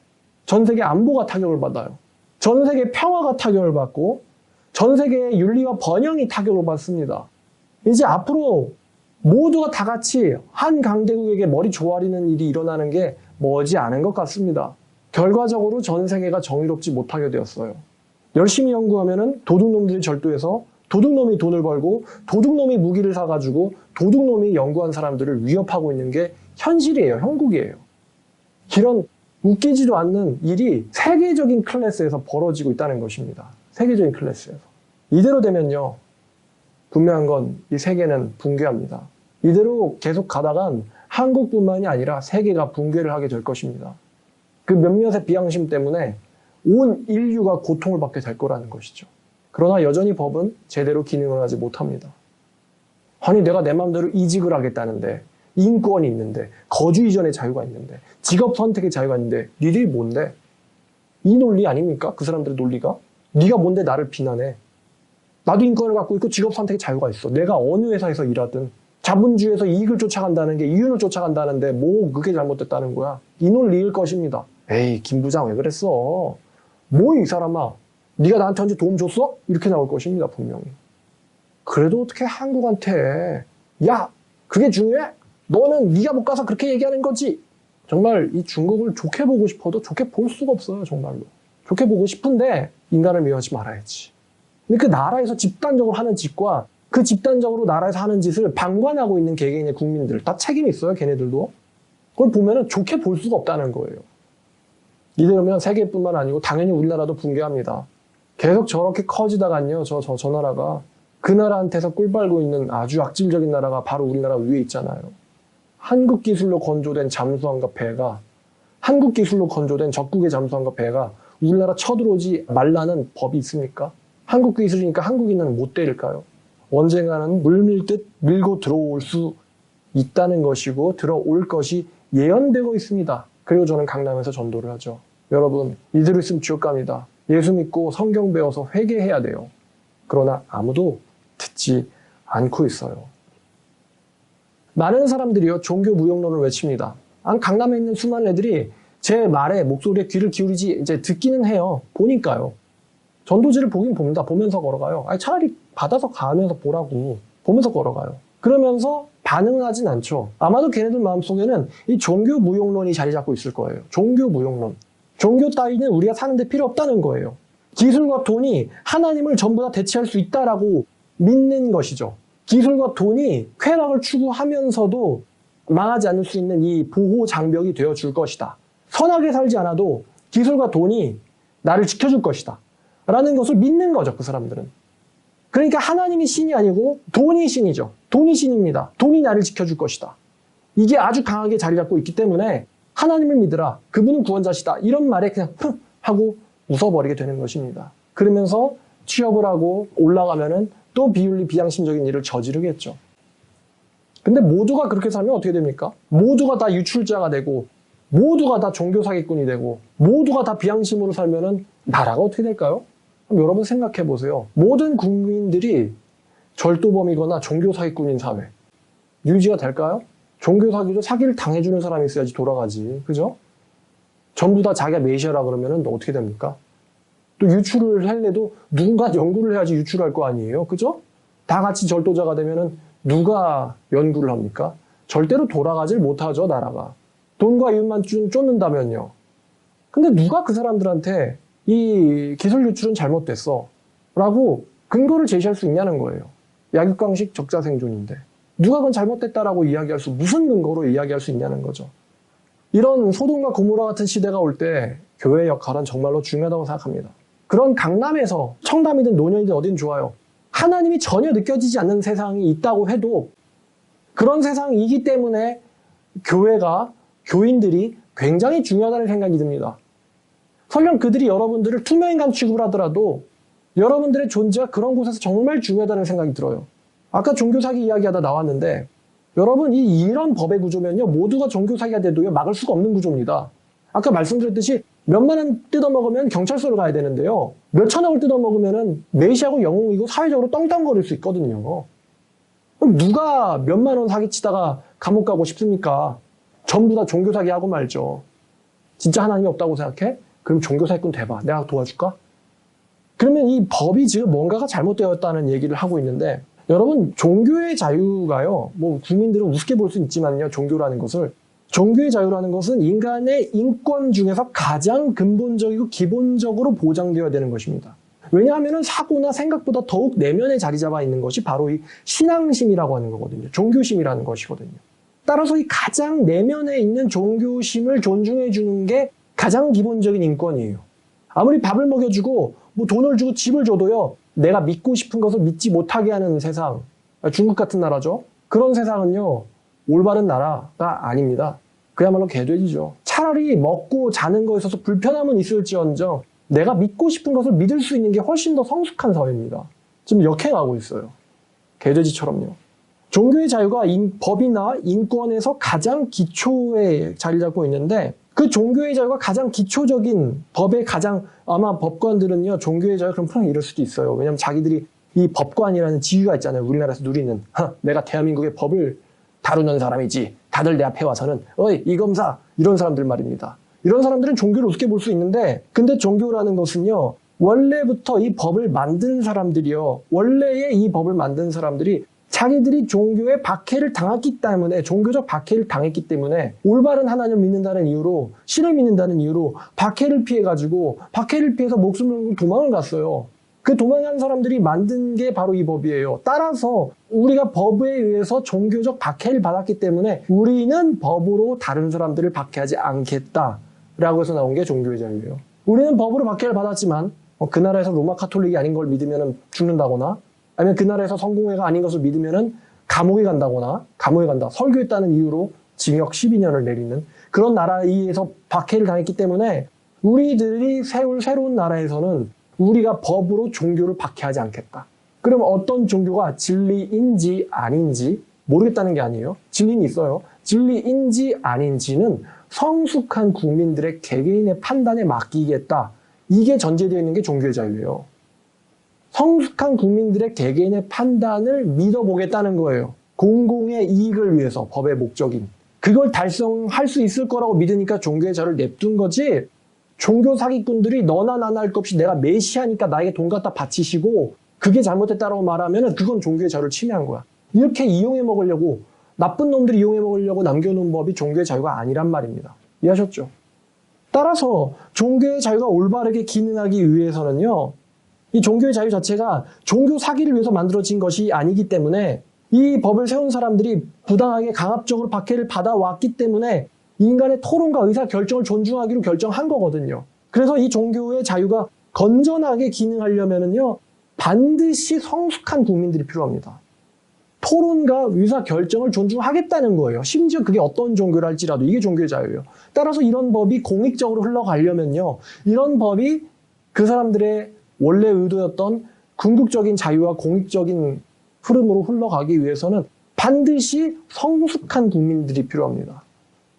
전 세계 안보가 타격을 받아요. 전 세계 평화가 타격을 받고 전 세계의 윤리와 번영이 타격을 받습니다. 이제 앞으로 모두가 다 같이 한 강대국에게 머리 조아리는 일이 일어나는 게 머지 않은 것 같습니다. 결과적으로 전 세계가 정의롭지 못하게 되었어요. 열심히 연구하면은 도둑놈들이 절도해서 도둑놈이 돈을 벌고 도둑놈이 무기를 사가지고 도둑놈이 연구한 사람들을 위협하고 있는 게 현실이에요. 형국이에요. 이런 웃기지도 않는 일이 세계적인 클래스에서 벌어지고 있다는 것입니다. 세계적인 클래스에서. 이대로 되면요. 분명한 건 이 세계는 붕괴합니다. 이대로 계속 가다간 한국뿐만이 아니라 세계가 붕괴를 하게 될 것입니다. 그 몇몇의 비양심 때문에 온 인류가 고통을 받게 될 거라는 것이죠. 그러나 여전히 법은 제대로 기능을 하지 못합니다. 아니 내가 내 마음대로 이직을 하겠다는데 인권이 있는데 거주 이전의 자유가 있는데 직업 선택의 자유가 있는데 니들이 뭔데? 이 논리 아닙니까? 그 사람들의 논리가? 네가 뭔데 나를 비난해? 나도 인권을 갖고 있고 직업 선택의 자유가 있어. 내가 어느 회사에서 일하든 자본주의에서 이익을 쫓아간다는 게 이윤을 쫓아간다는데 뭐 그게 잘못됐다는 거야. 이 논리일 것입니다. 에이 김 부장 왜 그랬어? 뭐 이 사람아 네가 나한테 언제 도움 줬어? 이렇게 나올 것입니다. 분명히. 그래도 어떻게 한국한테 야 그게 중요해? 너는 네가 못 가서 그렇게 얘기하는 거지. 정말 이 중국을 좋게 보고 싶어도 좋게 볼 수가 없어요. 정말로. 좋게 보고 싶은데 인간을 미워하지 말아야지. 근데 그 나라에서 집단적으로 하는 짓과 그 집단적으로 나라에서 하는 짓을 방관하고 있는 개개인의 국민들 다 책임이 있어요. 걔네들도. 그걸 보면은 좋게 볼 수가 없다는 거예요. 이대로면 세계뿐만 아니고 당연히 우리나라도 붕괴합니다. 계속 저렇게 커지다간요. 저 나라가 그 나라한테서 꿀 빨고 있는 아주 악질적인 나라가 바로 우리나라 위에 있잖아요. 한국 기술로 건조된 잠수함과 배가 한국 기술로 건조된 적국의 잠수함과 배가 우리나라 쳐들어오지 말라는 법이 있습니까? 한국 기술이니까 한국인은 못 때릴까요? 언젠가는 물 밀듯 밀고 들어올 수 있다는 것이고 들어올 것이 예언되고 있습니다. 그리고 저는 강남에서 전도를 하죠. 여러분 이대로 있으면 지옥 갑니다. 예수 믿고 성경 배워서 회개해야 돼요. 그러나 아무도 듣지 않고 있어요. 많은 사람들이요 종교 무용론을 외칩니다. 강남에 있는 수많은 애들이 제 말에 목소리에 귀를 기울이지 이제 듣기는 해요. 보니까요. 전도지를 보긴 봅니다. 보면서 걸어가요. 아니, 차라리 받아서 가면서 보라고. 보면서 걸어가요. 그러면서 반응은 하진 않죠. 아마도 걔네들 마음속에는 이 종교 무용론이 자리 잡고 있을 거예요. 종교 무용론. 종교 따위는 우리가 사는데 필요 없다는 거예요. 기술과 돈이 하나님을 전부 다 대체할 수 있다라고 믿는 것이죠. 기술과 돈이 쾌락을 추구하면서도 망하지 않을 수 있는 이 보호 장벽이 되어줄 것이다. 선하게 살지 않아도 기술과 돈이 나를 지켜줄 것이다. 라는 것을 믿는 거죠. 그 사람들은. 그러니까 하나님이 신이 아니고 돈이 신이죠. 돈이 신입니다. 돈이 나를 지켜줄 것이다. 이게 아주 강하게 자리 잡고 있기 때문에 하나님을 믿으라. 그분은 구원자시다. 이런 말에 그냥 흥 하고 웃어버리게 되는 것입니다. 그러면서 취업을 하고 올라가면은 또 비윤리 비양심적인 일을 저지르겠죠. 근데 모두가 그렇게 살면 어떻게 됩니까? 모두가 다 유출자가 되고 모두가 다 종교 사기꾼이 되고 모두가 다 비양심으로 살면은 나라가 어떻게 될까요? 그럼 여러분 생각해 보세요. 모든 국민들이 절도범이거나 종교 사기꾼인 사회 유지가 될까요? 종교 사기도 사기를 당해주는 사람이 있어야지 돌아가지. 그죠? 전부 다 자기가 메시아라 그러면은 어떻게 됩니까? 또 유출을 할래도 누군가 연구를 해야지 유출할 거 아니에요. 그죠? 다 같이 절도자가 되면은 누가 연구를 합니까? 절대로 돌아가질 못하죠, 나라가. 돈과 이윤만 쫓는다면요. 근데 누가 그 사람들한테 이 기술 유출은 잘못됐어 라고 근거를 제시할 수 있냐는 거예요. 약육강식 적자생존인데 누가 그건 잘못됐다라고 이야기할 수 무슨 근거로 이야기할 수 있냐는 거죠. 이런 소돔과 고모라 같은 시대가 올 때 교회의 역할은 정말로 중요하다고 생각합니다. 그런 강남에서 청담이든 노년이든 어딘 좋아요. 하나님이 전혀 느껴지지 않는 세상이 있다고 해도 그런 세상이기 때문에 교회가 교인들이 굉장히 중요하다는 생각이 듭니다. 설령 그들이 여러분들을 투명인간 취급을 하더라도 여러분들의 존재가 그런 곳에서 정말 중요하다는 생각이 들어요. 아까 종교사기 이야기하다 나왔는데 여러분 이런 법의 구조면요 모두가 종교사기가 돼도요 막을 수가 없는 구조입니다. 아까 말씀드렸듯이 몇만 원 뜯어먹으면 경찰서를 가야 되는데요 몇천억을 뜯어먹으면 매시하고 영웅이고 사회적으로 떵떵거릴 수 있거든요. 그럼 누가 몇만 원 사기치다가 감옥 가고 싶습니까? 전부 다 종교사기하고 말죠. 진짜 하나님이 없다고 생각해? 그럼 종교사기꾼 돼봐. 내가 도와줄까? 그러면 이 법이 지금 뭔가가 잘못되었다는 얘기를 하고 있는데 여러분, 종교의 자유가요, 뭐 국민들은 우습게 볼 수 있지만요, 종교라는 것을, 종교의 자유라는 것은 인간의 인권 중에서 가장 근본적이고 기본적으로 보장되어야 되는 것입니다. 왜냐하면 사고나 생각보다 더욱 내면에 자리 잡아 있는 것이 바로 이 신앙심이라고 하는 거거든요. 종교심이라는 것이거든요. 따라서 이 가장 내면에 있는 종교심을 존중해 주는 게 가장 기본적인 인권이에요. 아무리 밥을 먹여주고 뭐 돈을 주고 집을 줘도요, 내가 믿고 싶은 것을 믿지 못하게 하는 세상, 중국 같은 나라죠. 그런 세상은요, 올바른 나라가 아닙니다. 그야말로 개돼지죠. 차라리 먹고 자는 거에 있어서 불편함은 있을지언정 내가 믿고 싶은 것을 믿을 수 있는 게 훨씬 더 성숙한 사회입니다. 지금 역행하고 있어요. 개돼지처럼요. 종교의 자유가 법이나 인권에서 가장 기초에 자리 잡고 있는데, 그 종교의 자유가 가장 기초적인 법의 가장, 아마 법관들은요, 종교의 자유 그럼 그냥 이럴 수도 있어요. 왜냐면 자기들이 이 법관이라는 지위가 있잖아요. 우리나라에서 누리는. 내가 대한민국의 법을 다루는 사람이지. 다들 내 앞에 와서는 어이 이 검사, 이런 사람들 말입니다. 이런 사람들은 종교를 우습게 볼 수 있는데, 근데 종교라는 것은요, 원래부터 이 법을 만든 사람들이요, 원래의 이 법을 만든 사람들이 자기들이 종교의 박해를 당했기 때문에, 종교적 박해를 당했기 때문에, 올바른 하나님을 믿는다는 이유로, 신을 믿는다는 이유로 박해를 피해가지고, 박해를 피해서 목숨을 걸고 도망을 갔어요. 그 도망간 사람들이 만든 게 바로 이 법이에요. 따라서 우리가 법에 의해서 종교적 박해를 받았기 때문에 우리는 법으로 다른 사람들을 박해하지 않겠다라고 해서 나온 게 종교의 자유예요. 우리는 법으로 박해를 받았지만 그 나라에서 로마 카톨릭이 아닌 걸 믿으면 죽는다거나, 아니면 그 나라에서 성공회가 아닌 것을 믿으면 감옥에 간다거나, 감옥에 간다, 설교했다는 이유로 징역 12년을 내리는 그런 나라에서 박해를 당했기 때문에, 우리들이 세울 새로운 나라에서는 우리가 법으로 종교를 박해하지 않겠다. 그럼 어떤 종교가 진리인지 아닌지 모르겠다는 게 아니에요. 진리는 있어요. 진리인지 아닌지는 성숙한 국민들의 개개인의 판단에 맡기겠다. 이게 전제되어 있는 게 종교의 자유예요. 성숙한 국민들의 개개인의 판단을 믿어보겠다는 거예요. 공공의 이익을 위해서, 법의 목적인. 그걸 달성할 수 있을 거라고 믿으니까 종교의 자유를 냅둔 거지, 종교 사기꾼들이 너나 나나 할 것 없이 내가 메시아니까 나에게 돈 갖다 바치시고 그게 잘못됐다고 말하면 그건 종교의 자유를 침해한 거야. 이렇게 이용해 먹으려고, 나쁜 놈들이 이용해 먹으려고 남겨놓은 법이 종교의 자유가 아니란 말입니다. 이해하셨죠? 따라서 종교의 자유가 올바르게 기능하기 위해서는요, 이 종교의 자유 자체가 종교 사기를 위해서 만들어진 것이 아니기 때문에, 이 법을 세운 사람들이 부당하게 강압적으로 박해를 받아왔기 때문에 인간의 토론과 의사 결정을 존중하기로 결정한 거거든요. 그래서 이 종교의 자유가 건전하게 기능하려면은요, 반드시 성숙한 국민들이 필요합니다. 토론과 의사 결정을 존중하겠다는 거예요. 심지어 그게 어떤 종교를 할지라도 이게 종교의 자유예요. 따라서 이런 법이 공익적으로 흘러가려면요, 이런 법이 그 사람들의 원래 의도였던 궁극적인 자유와 공익적인 흐름으로 흘러가기 위해서는 반드시 성숙한 국민들이 필요합니다.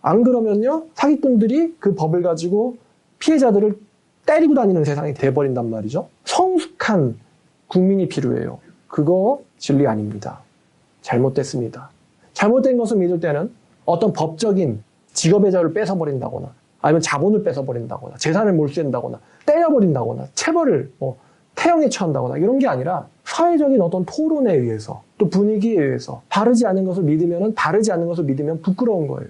안 그러면요, 사기꾼들이 그 법을 가지고 피해자들을 때리고 다니는 세상이 돼버린단 말이죠. 성숙한 국민이 필요해요. 그거 진리 아닙니다. 잘못됐습니다. 잘못된 것을 믿을 때는 어떤 법적인 직업의 자유를 뺏어버린다거나, 아니면 자본을 뺏어버린다거나, 재산을 몰수한다거나, 때려버린다거나, 체벌을 태형에 처한다거나 이런 게 아니라, 사회적인 어떤 토론에 의해서, 또 분위기에 의해서 바르지 않은 것을 믿으면, 바르지 않은 것을 믿으면 부끄러운 거예요.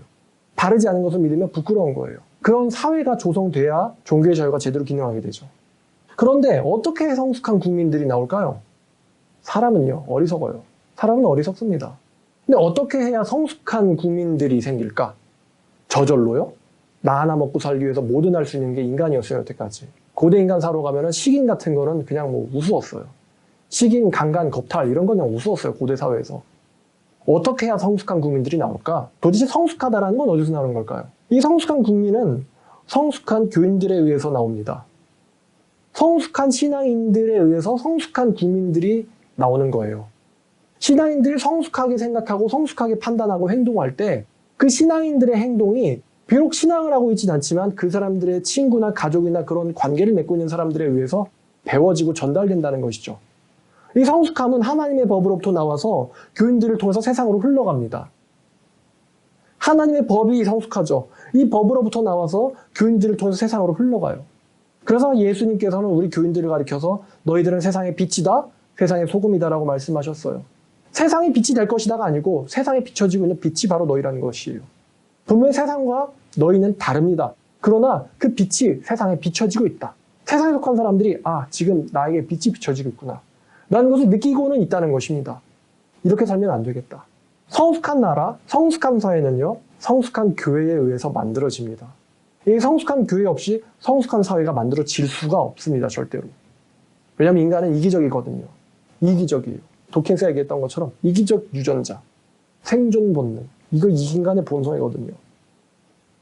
바르지 않은 것을 믿으면 부끄러운 거예요. 그런 사회가 조성돼야 종교의 자유가 제대로 기능하게 되죠. 그런데 어떻게 성숙한 국민들이 나올까요? 사람은요, 어리석어요. 사람은 어리석습니다. 근데 어떻게 해야 성숙한 국민들이 생길까? 저절로요? 나 하나 먹고 살기 위해서 뭐든 할 수 있는 게 인간이었어요, 여태까지. 고대 인간 사러 가면은 식인 같은 거는 그냥 뭐 우스웠어요. 식인, 강간, 겁탈 이런 건 그냥 우스웠어요, 고대 사회에서. 어떻게 해야 성숙한 국민들이 나올까? 도대체 성숙하다라는 건 어디서 나오는 걸까요? 이 성숙한 국민은 성숙한 교인들에 의해서 나옵니다. 성숙한 신앙인들에 의해서 성숙한 국민들이 나오는 거예요. 신앙인들이 성숙하게 생각하고 성숙하게 판단하고 행동할 때, 그 신앙인들의 행동이 비록 신앙을 하고 있진 않지만 그 사람들의 친구나 가족이나 그런 관계를 맺고 있는 사람들에 의해서 배워지고 전달된다는 것이죠. 이 성숙함은 하나님의 법으로부터 나와서 교인들을 통해서 세상으로 흘러갑니다. 하나님의 법이 성숙하죠. 이 법으로부터 나와서 교인들을 통해서 세상으로 흘러가요. 그래서 예수님께서는 우리 교인들을 가리켜서 너희들은 세상의 빛이다, 세상의 소금이다 라고 말씀하셨어요. 세상이 빛이 될 것이다가 아니고 세상에 비춰지고 있는 빛이 바로 너희라는 것이에요. 분명히 세상과 너희는 다릅니다. 그러나 그 빛이 세상에 비춰지고 있다. 세상에 속한 사람들이 지금 나에게 빛이 비춰지고 있구나 라는 것을 느끼고는 있다는 것입니다. 이렇게 살면 안 되겠다. 성숙한 나라, 성숙한 사회는요, 성숙한 교회에 의해서 만들어집니다. 이 성숙한 교회 없이 성숙한 사회가 만들어질 수가 없습니다. 절대로. 왜냐하면 인간은 이기적이거든요. 이기적이에요. 도킹스가 얘기했던 것처럼 이기적 유전자, 생존 본능, 이거 이 인간의 본성이거든요.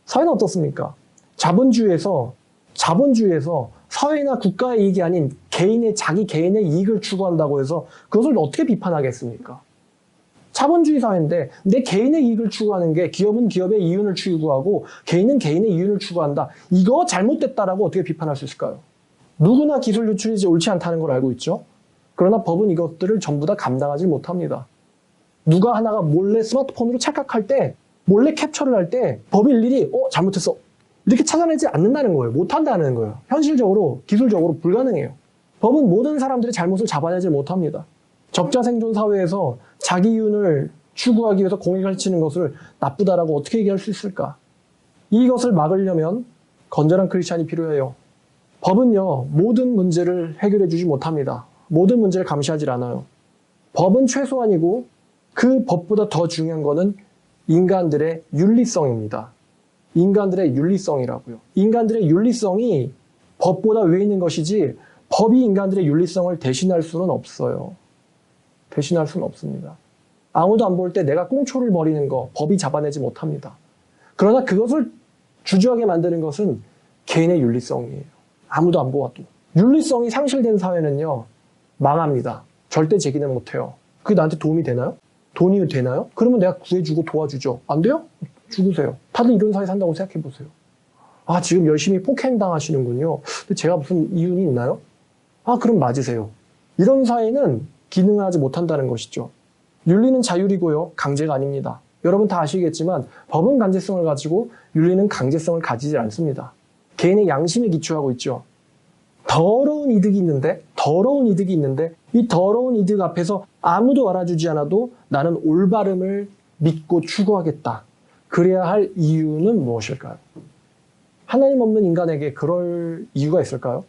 사회는 어떻습니까? 자본주의에서 사회나 국가의 이익이 아닌 자기 개인의 이익을 추구한다고 해서 그것을 어떻게 비판하겠습니까? 자본주의 사회인데 내 개인의 이익을 추구하는 게 기업은 기업의 이윤을 추구하고 개인은 개인의 이윤을 추구한다. 이거 잘못됐다라고 어떻게 비판할 수 있을까요? 누구나 기술 유출이 옳지 않다는 걸 알고 있죠. 그러나 법은 이것들을 전부 다 감당하지 못합니다. 누가 하나가 몰래 스마트폰으로 착각할 때, 몰래 캡처를 할 때 법이 일일이 잘못했어 이렇게 찾아내지 않는다는 거예요. 못한다는 거예요. 현실적으로, 기술적으로 불가능해요. 법은 모든 사람들의 잘못을 잡아내지 못합니다. 적자생존 사회에서 자기 이윤을 추구하기 위해서 공익을 치는 것을 나쁘다라고 어떻게 얘기할 수 있을까? 이것을 막으려면 건전한 크리스찬이 필요해요. 법은요, 모든 문제를 해결해 주지 못합니다. 모든 문제를 감시하지 않아요. 법은 최소한이고 그 법보다 더 중요한 거는 인간들의 윤리성입니다. 인간들의 윤리성이라고요. 인간들의 윤리성이 법보다 위에 있는 것이지 법이 인간들의 윤리성을 대신할 수는 없어요. 대신할 수는 없습니다. 아무도 안 볼 때 내가 꽁초를 버리는 거 법이 잡아내지 못합니다. 그러나 그것을 주저하게 만드는 것은 개인의 윤리성이에요. 아무도 안 보아도. 윤리성이 상실된 사회는요, 망합니다. 절대 제기는 못해요. 그게 나한테 도움이 되나요? 돈이 되나요? 그러면 내가 구해주고 도와주죠. 안 돼요? 죽으세요. 다들 이런 사회 산다고 생각해보세요. 지금 열심히 폭행당하시는군요. 근데 제가 무슨 이윤이 있나요? 그럼 맞으세요. 이런 사회는 기능하지 못한다는 것이죠. 윤리는 자율이고요. 강제가 아닙니다. 여러분 다 아시겠지만 법은 강제성을 가지고 윤리는 강제성을 가지지 않습니다. 개인의 양심에 기초하고 있죠. 더러운 이득이 있는데 이 더러운 이득 앞에서 아무도 알아주지 않아도 나는 올바름을 믿고 추구하겠다. 그래야 할 이유는 무엇일까요? 하나님 없는 인간에게 그럴 이유가 있을까요?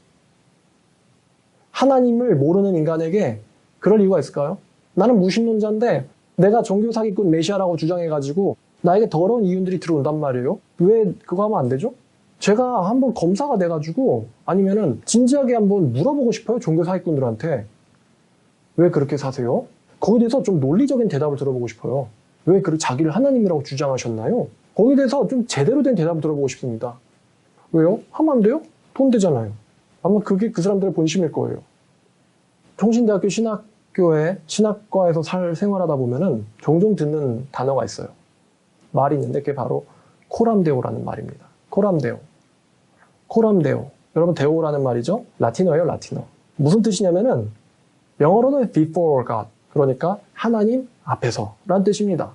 하나님을 모르는 인간에게 그럴 이유가 있을까요? 나는 무신론자인데 내가 종교 사기꾼 메시아라고 주장해가지고 나에게 더러운 이윤들이 들어온단 말이에요. 왜 그거 하면 안 되죠? 제가 한번 검사가 돼가지고 아니면은 진지하게 한번 물어보고 싶어요. 종교 사기꾼들한테. 왜 그렇게 사세요? 거기에 대해서 좀 논리적인 대답을 들어보고 싶어요. 왜 자기를 하나님이라고 주장하셨나요? 거기에 대해서 좀 제대로 된 대답을 들어보고 싶습니다. 왜요? 하면 안 돼요? 돈 되잖아요. 아마 그게 그 사람들의 본심일 거예요. 통신대학교 신학과에서 생활하다 보면은 종종 듣는 단어가 있어요. 말이 있는데 그게 바로 코람데오라는 말입니다. 코람데오. 여러분 데오라는 말이죠? 라틴어예요, 라틴어. 무슨 뜻이냐면은 영어로는 before God. 그러니까 하나님 앞에서 라는 뜻입니다.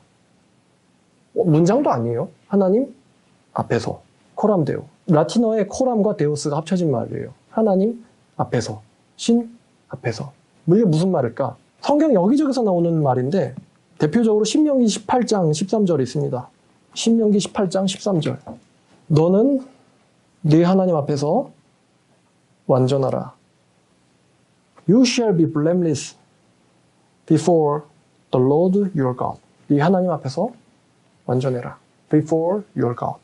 문장도 아니에요. 하나님 앞에서. 코람데오. 라틴어의 코람과 데오스가 합쳐진 말이에요. 하나님 앞에서. 신 앞에서. 이게 무슨 말일까? 성경 여기저기서 나오는 말인데 대표적으로 신명기 18장 13절이 있습니다. 신명기 18장 13절. 너는 네 하나님 앞에서 완전하라. You shall be blameless before the Lord your God. 네 하나님 앞에서 완전해라. Before your God.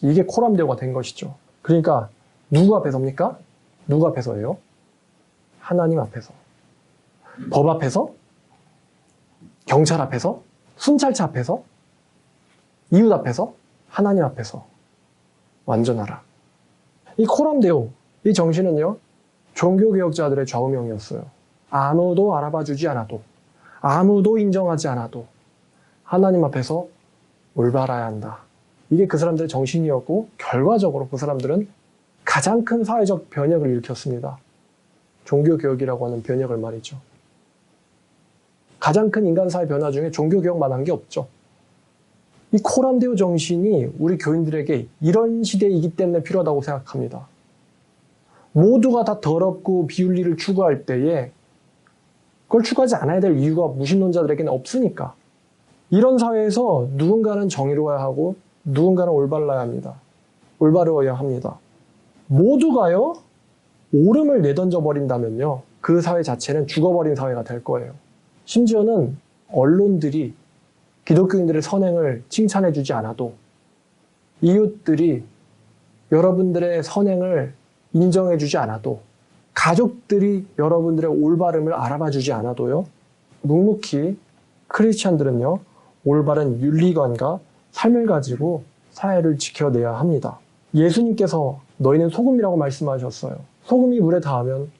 이게 코람데오가 된 것이죠. 그러니까 누구 앞에서입니까? 누구 앞에서예요? 하나님 앞에서. 법 앞에서? 경찰 앞에서? 순찰차 앞에서? 이웃 앞에서? 하나님 앞에서. 완전하라. 이 코람데오, 이 정신은요, 종교개혁자들의 좌우명이었어요. 아무도 알아봐주지 않아도, 아무도 인정하지 않아도 하나님 앞에서 올바라야 한다. 이게 그 사람들의 정신이었고 결과적으로 그 사람들은 가장 큰 사회적 변혁을 일으켰습니다. 종교개혁이라고 하는 변혁을 말이죠. 가장 큰 인간사회 변화 중에 종교개혁만 한 게 없죠. 이 코람데오 정신이 우리 교인들에게 이런 시대이기 때문에 필요하다고 생각합니다. 모두가 다 더럽고 비윤리를 추구할 때에 그걸 추구하지 않아야 될 이유가 무신론자들에게는 없으니까. 이런 사회에서 누군가는 정의로워야 하고 누군가는 올바라야 합니다. 올바르어야 합니다. 모두가요, 옳음을 내던져 버린다면요, 그 사회 자체는 죽어버린 사회가 될 거예요. 심지어는 언론들이 기독교인들의 선행을 칭찬해주지 않아도, 이웃들이 여러분들의 선행을 인정해주지 않아도, 가족들이 여러분들의 올바름을 알아봐주지 않아도요, 묵묵히 크리스찬들은요, 올바른 윤리관과 삶을 가지고 사회를 지켜내야 합니다. 예수님께서 너희는 소금이라고 말씀하셨어요. 소금이 물에 닿으면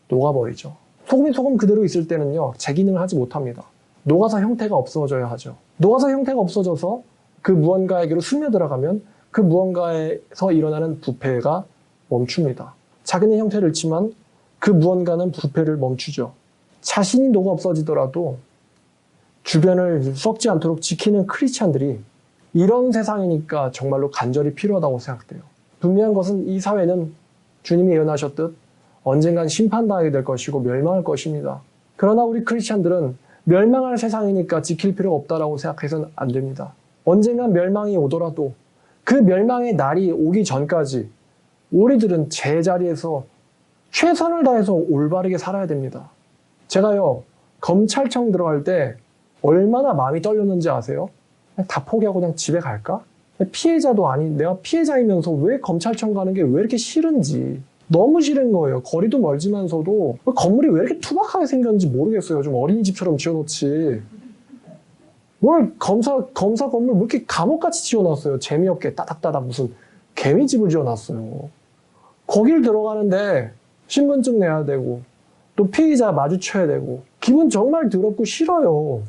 녹아버리죠. 소금이 소금 그대로 있을 때는요, 제 기능을 하지 못합니다. 녹아서 형태가 없어져야 하죠. 녹아서 형태가 없어져서 그 무언가에게로 스며들어가면 그 무언가에서 일어나는 부패가 멈춥니다. 자기는 형태를 잃지만 그 무언가는 부패를 멈추죠. 자신이 녹아 없어지더라도 주변을 썩지 않도록 지키는 크리스찬들이 이런 세상이니까 정말로 간절히 필요하다고 생각돼요. 분명한 것은 이 사회는 주님이 예언하셨듯 언젠간 심판당하게 될 것이고 멸망할 것입니다. 그러나 우리 크리스찬들은 멸망할 세상이니까 지킬 필요가 없다라고 생각해서는 안 됩니다. 언젠간 멸망이 오더라도 그 멸망의 날이 오기 전까지 우리들은 제자리에서 최선을 다해서 올바르게 살아야 됩니다. 제가요, 검찰청 들어갈 때 얼마나 마음이 떨렸는지 아세요? 그냥 다 포기하고 그냥 집에 갈까? 피해자도 아닌 내가 피해자이면서 왜 검찰청 가는 게 왜 이렇게 싫은지, 너무 싫은 거예요. 거리도 멀지만서도 건물이 왜 이렇게 투박하게 생겼는지 모르겠어요. 좀 어린이집처럼 지어놓지. 뭘 검사 건물 왜 이렇게 감옥같이 지어놨어요. 재미없게 따닥따닥 무슨 개미집을 지어놨어요. 거길 들어가는데 신분증 내야 되고 또 피의자 마주쳐야 되고 기분 정말 더럽고 싫어요.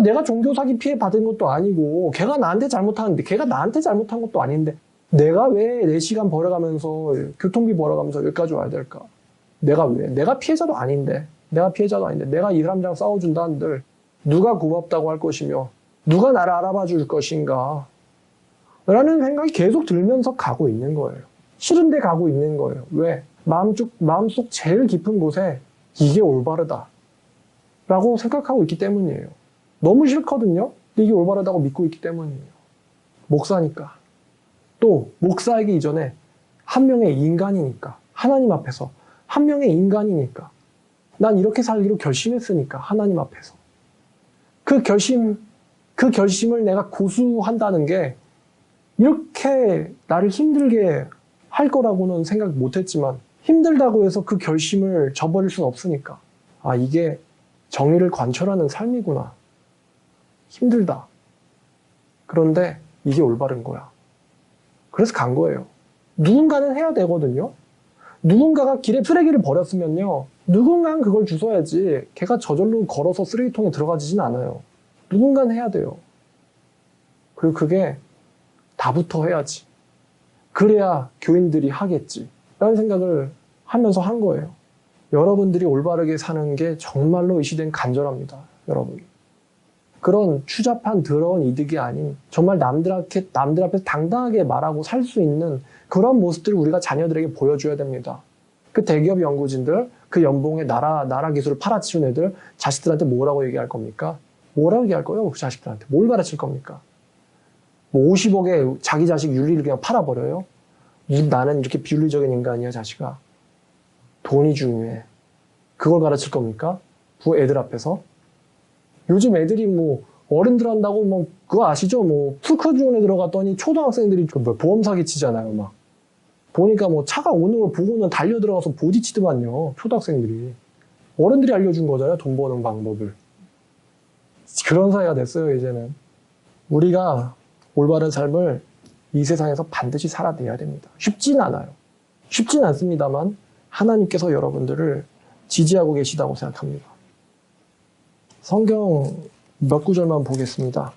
내가 종교사기 피해 받은 것도 아니고 걔가 나한테 잘못하는데 걔가 나한테 잘못한 것도 아닌데 내가 왜 4시간 벌어가면서 교통비 벌어가면서 여기까지 와야 될까? 내가 왜? 내가 피해자도 아닌데 내가 이 사람들이랑 싸워준다 한들 누가 고맙다고 할 것이며 누가 나를 알아봐 줄 것인가? 라는 생각이 계속 들면서 가고 있는 거예요. 싫은데 가고 있는 거예요. 왜? 마음속 제일 깊은 곳에 이게 올바르다 라고 생각하고 있기 때문이에요. 너무 싫거든요. 근데 이게 올바르다고 믿고 있기 때문이에요. 목사니까. 또 목사이기 이전에 한 명의 인간이니까, 하나님 앞에서 한 명의 인간이니까, 난 이렇게 살기로 결심했으니까, 하나님 앞에서 그 결심을 내가 고수한다는 게 이렇게 나를 힘들게 할 거라고는 생각 못했지만 힘들다고 해서 그 결심을 저버릴 수는 없으니까, 아, 이게 정의를 관철하는 삶이구나. 힘들다. 그런데 이게 올바른 거야. 그래서 간 거예요. 누군가는 해야 되거든요. 누군가가 길에 쓰레기를 버렸으면요, 누군가는 그걸 주워야지 걔가 저절로 걸어서 쓰레기통에 들어가지진 않아요. 누군가는 해야 돼요. 그리고 그게 다부터 해야지. 그래야 교인들이 하겠지 라는 생각을 하면서 한 거예요. 여러분들이 올바르게 사는 게 정말로 이 시대는 간절합니다. 여러분. 그런 추잡한 더러운 이득이 아닌 정말 남들 앞에서 당당하게 말하고 살 수 있는 그런 모습들을 우리가 자녀들에게 보여줘야 됩니다. 그 대기업 연구진들, 그 연봉에 나라 기술을 팔아치운 애들 자식들한테 뭐라고 얘기할 겁니까? 뭐라고 얘기할 거예요? 그 자식들한테 뭘 가르칠 겁니까? 뭐 50억에 자기 자식 윤리를 그냥 팔아버려요? 나는 이렇게 비윤리적인 인간이야, 자식아. 돈이 중요해. 그걸 가르칠 겁니까? 그 애들 앞에서? 요즘 애들이 뭐 어른들 한다고 뭐 그거 아시죠? 뭐 풀커즈원에 들어갔더니 초등학생들이 보험 사기 치잖아요. 막 보니까 뭐 차가 오는 걸 보고는 달려 들어가서 부딪히더만요. 초등학생들이. 어른들이 알려준 거잖아요. 돈 버는 방법을. 그런 사회가 됐어요. 이제는. 우리가 올바른 삶을 이 세상에서 반드시 살아내야 됩니다. 쉽진 않아요. 쉽진 않습니다만 하나님께서 여러분들을 지지하고 계시다고 생각합니다. 성경 몇 구절만 보겠습니다.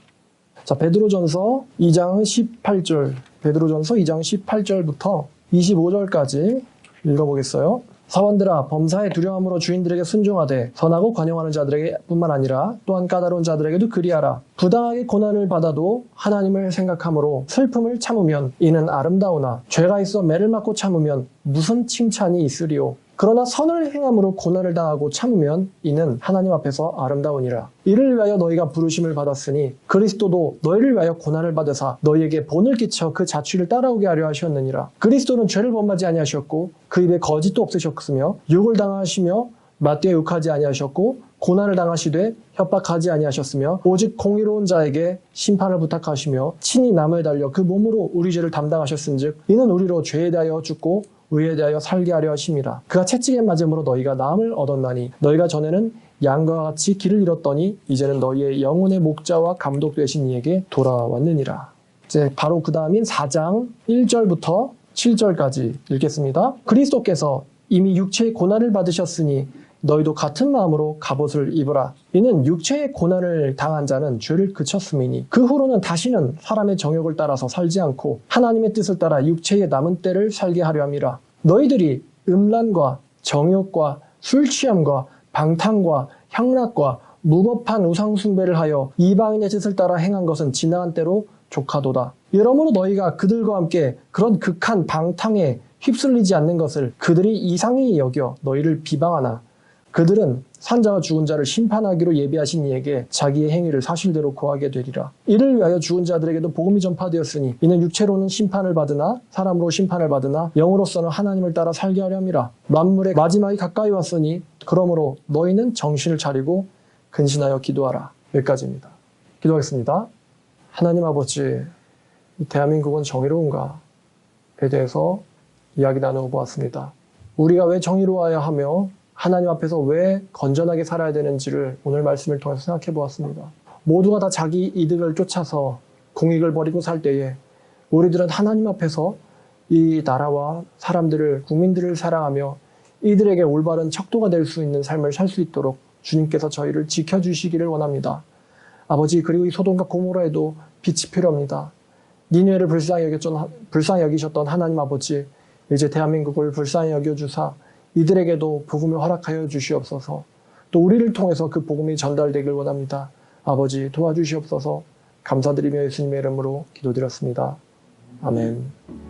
자, 베드로전서 2장 18절, 베드로전서 2장 18절부터 25절까지 읽어보겠어요. 사원들아, 범사에 두려움으로 주인들에게 순종하되 선하고 관용하는 자들에게 뿐만 아니라 또한 까다로운 자들에게도 그리하라. 부당하게 고난을 받아도 하나님을 생각함으로 슬픔을 참으면 이는 아름다우나 죄가 있어 매를 맞고 참으면 무슨 칭찬이 있으리요. 그러나 선을 행함으로 고난을 당하고 참으면 이는 하나님 앞에서 아름다우니라. 이를 위하여 너희가 부르심을 받았으니 그리스도도 너희를 위하여 고난을 받으사 너희에게 본을 끼쳐 그 자취를 따라오게 하려 하셨느니라. 그리스도는 죄를 범하지 아니하셨고 그 입에 거짓도 없으셨으며 욕을 당하시며 맞대어 욕하지 아니하셨고 고난을 당하시되 협박하지 아니하셨으며 오직 공의로운 자에게 심판을 부탁하시며 친히 남을 달려 그 몸으로 우리 죄를 담당하셨은즉 이는 우리로 죄에 대하여 죽고 의에 대하여 살게 하려 하심이라. 그가 채찍에 맞음으로 너희가 나음을 얻었나니 너희가 전에는 양과 같이 길을 잃었더니 이제는 너희의 영혼의 목자와 감독 되신 이에게 돌아왔느니라. 이제 바로 그 다음인 4장 1절부터 7절까지 읽겠습니다. 그리스도께서 이미 육체의 고난을 받으셨으니 너희도 같은 마음으로 갑옷을 입으라. 이는 육체의 고난을 당한 자는 죄를 그쳤음이니 그 후로는 다시는 사람의 정욕을 따라서 살지 않고 하나님의 뜻을 따라 육체의 남은 때를 살게 하려 함이라. 너희들이 음란과 정욕과 술 취함과 방탕과 향락과 무법한 우상 숭배를 하여 이방인의 뜻을 따라 행한 것은 지나간 때로 족하도다. 이러므로 너희가 그들과 함께 그런 극한 방탕에 휩쓸리지 않는 것을 그들이 이상히 여겨 너희를 비방하나 그들은 산자와 죽은 자를 심판하기로 예비하신 이에게 자기의 행위를 사실대로 고하게 되리라. 이를 위하여 죽은 자들에게도 복음이 전파되었으니 이는 육체로는 심판을 받으나 사람으로 심판을 받으나 영으로서는 하나님을 따라 살게 하려 함이라. 만물의 마지막이 가까이 왔으니 그러므로 너희는 정신을 차리고 근신하여 기도하라. 여기까지입니다. 기도하겠습니다. 하나님 아버지, 이 대한민국은 정의로운가에 대해서 이야기 나누어 보았습니다. 우리가 왜 정의로워야 하며 하나님 앞에서 왜 건전하게 살아야 되는지를 오늘 말씀을 통해서 생각해 보았습니다. 모두가 다 자기 이득을 쫓아서 공익을 버리고 살 때에 우리들은 하나님 앞에서 이 나라와 사람들을, 국민들을 사랑하며 이들에게 올바른 척도가 될 수 있는 삶을 살 수 있도록 주님께서 저희를 지켜주시기를 원합니다. 아버지, 그리고 이 소돔과 고모라에도 빛이 필요합니다. 니느웨를 불쌍히 여기셨던 하나님 아버지, 이제 대한민국을 불쌍히 여겨주사 이들에게도 복음을 허락하여 주시옵소서. 또 우리를 통해서 그 복음이 전달되길 원합니다. 아버지, 도와주시옵소서. 감사드리며 예수님의 이름으로 기도드렸습니다. 아멘.